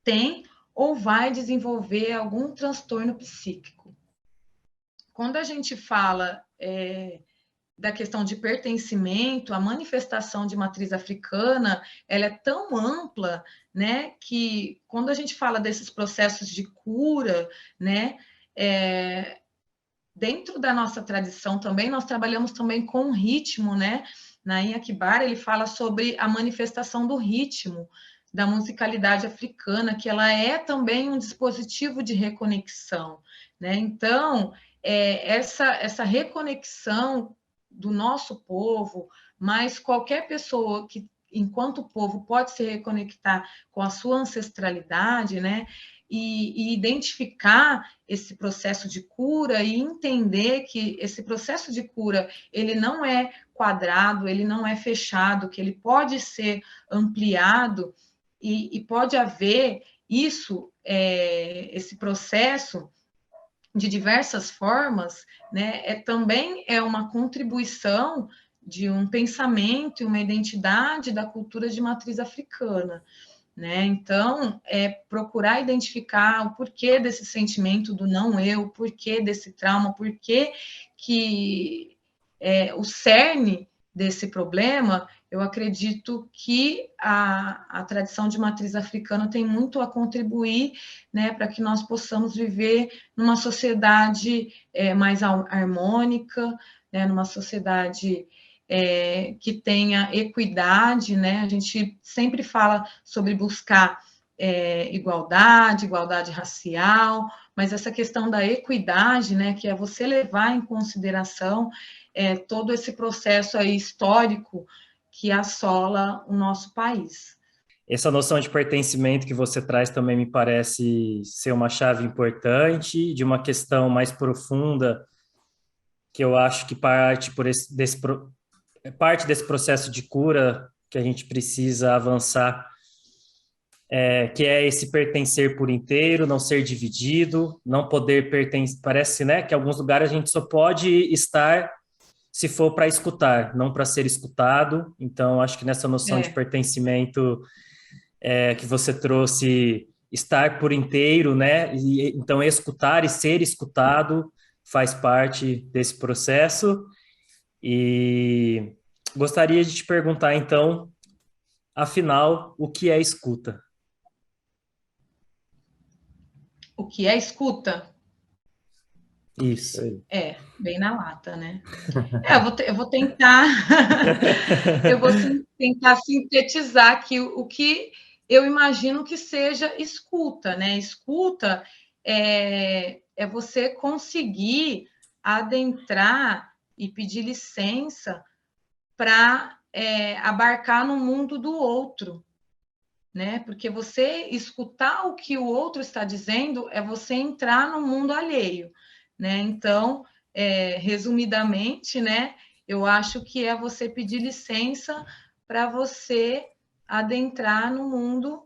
tem ou vai desenvolver algum transtorno psíquico. Quando a gente fala da questão de pertencimento, a manifestação de matriz africana, ela é tão ampla, né, que quando a gente fala desses processos de cura, né, dentro da nossa tradição também, nós trabalhamos também com o ritmo, né? Naim Akbar, ele fala sobre a manifestação do ritmo, da musicalidade africana, que ela é também um dispositivo de reconexão, né? Então, essa reconexão do nosso povo, mas qualquer pessoa que, enquanto povo, pode se reconectar com a sua ancestralidade, né? E identificar esse processo de cura e entender que esse processo de cura, ele não é quadrado, ele não é fechado, que ele pode ser ampliado e pode haver isso, esse processo de diversas formas, né? Também é uma contribuição de um pensamento e uma identidade da cultura de matriz africana, né? Então, procurar identificar o porquê desse sentimento do não eu, o porquê desse trauma, o porquê que o cerne desse problema, eu acredito que a tradição de matriz africana tem muito a contribuir, né, para que nós possamos viver numa sociedade mais harmônica, né, numa sociedade que tenha equidade, né? A gente sempre fala sobre buscar igualdade racial, mas essa questão da equidade, né, que é você levar em consideração todo esse processo aí histórico que assola o nosso país. Essa noção de pertencimento que você traz também me parece ser uma chave importante de uma questão mais profunda que eu acho que parte desse processo de cura que a gente precisa avançar, que é esse pertencer por inteiro, não ser dividido, não poder pertencer. Parece, né, que em alguns lugares a gente só pode estar se for para escutar, não para ser escutado. Então, acho que nessa noção de pertencimento que você trouxe, estar por inteiro, né? E, então, escutar e ser escutado faz parte desse processo. E gostaria de te perguntar, então, afinal, o que é escuta? O que é escuta? Isso. Bem na lata, né? Eu vou tentar eu vou tentar sintetizar aqui o que eu imagino que seja escuta, né? Escuta é você conseguir adentrar e pedir licença para abarcar no mundo do outro, né? Porque você escutar o que o outro está dizendo é você entrar no mundo alheio, né? Então, resumidamente, né? Eu acho que é você pedir licença para você adentrar no mundo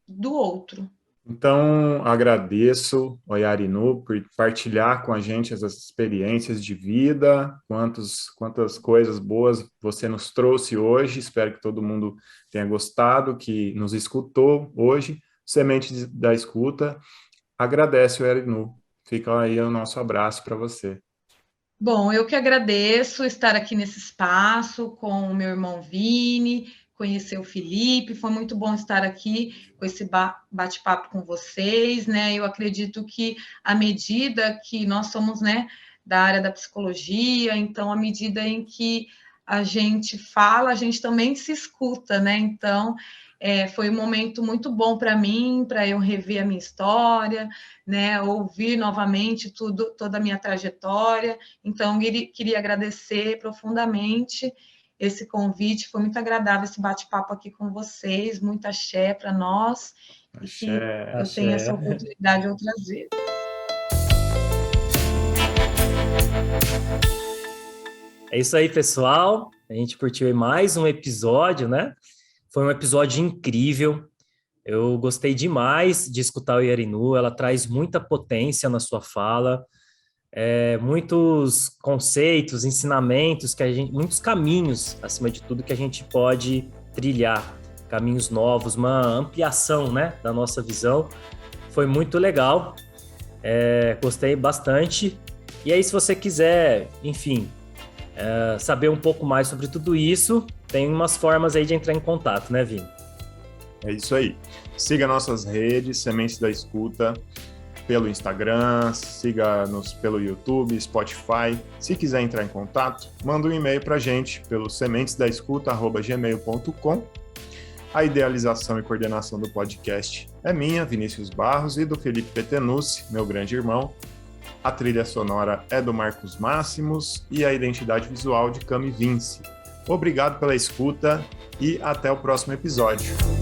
do outro. Então, agradeço, Oyarinu, por partilhar com a gente essas experiências de vida, quantas coisas boas você nos trouxe hoje. Espero que todo mundo tenha gostado, que nos escutou hoje. Semente da Escuta. Agradece, Oyarinu. Fica aí o nosso abraço para você. Bom, eu que agradeço estar aqui nesse espaço com o meu irmão Vini, conhecer o Felipe, foi muito bom estar aqui com esse bate-papo com vocês, né? Eu acredito que à medida que nós somos, né, da área da psicologia, então à medida em que a gente fala, a gente também se escuta, né? Então, foi um momento muito bom para mim, para eu rever a minha história, né? Ouvir novamente toda a minha trajetória. Então, queria agradecer profundamente esse convite, foi muito agradável esse bate-papo aqui com vocês, muita axé para nós, e que eu tenha essa oportunidade outras vezes. É isso aí, pessoal. A gente curtiu aí mais um episódio, né? Foi um episódio incrível. Eu gostei demais de escutar o Yarinu. Ela traz muita potência na sua fala, muitos conceitos, ensinamentos, muitos caminhos, acima de tudo, que a gente pode trilhar. Caminhos novos, uma ampliação, né, da nossa visão. Foi muito legal. Gostei bastante. E aí, se você quiser, enfim, saber um pouco mais sobre tudo isso, tem umas formas aí de entrar em contato, né, Vini? É isso aí. Siga nossas redes, Sementes da Escuta, pelo Instagram, siga-nos pelo YouTube, Spotify. Se quiser entrar em contato, manda um e-mail para a gente pelo sementesdaescuta@gmail.com. A idealização e coordenação do podcast é minha, Vinícius Barros, e do Felipe Petenucci, meu grande irmão. A trilha sonora é do Marcos Máximos e a identidade visual de Cami Vince. Obrigado pela escuta e até o próximo episódio.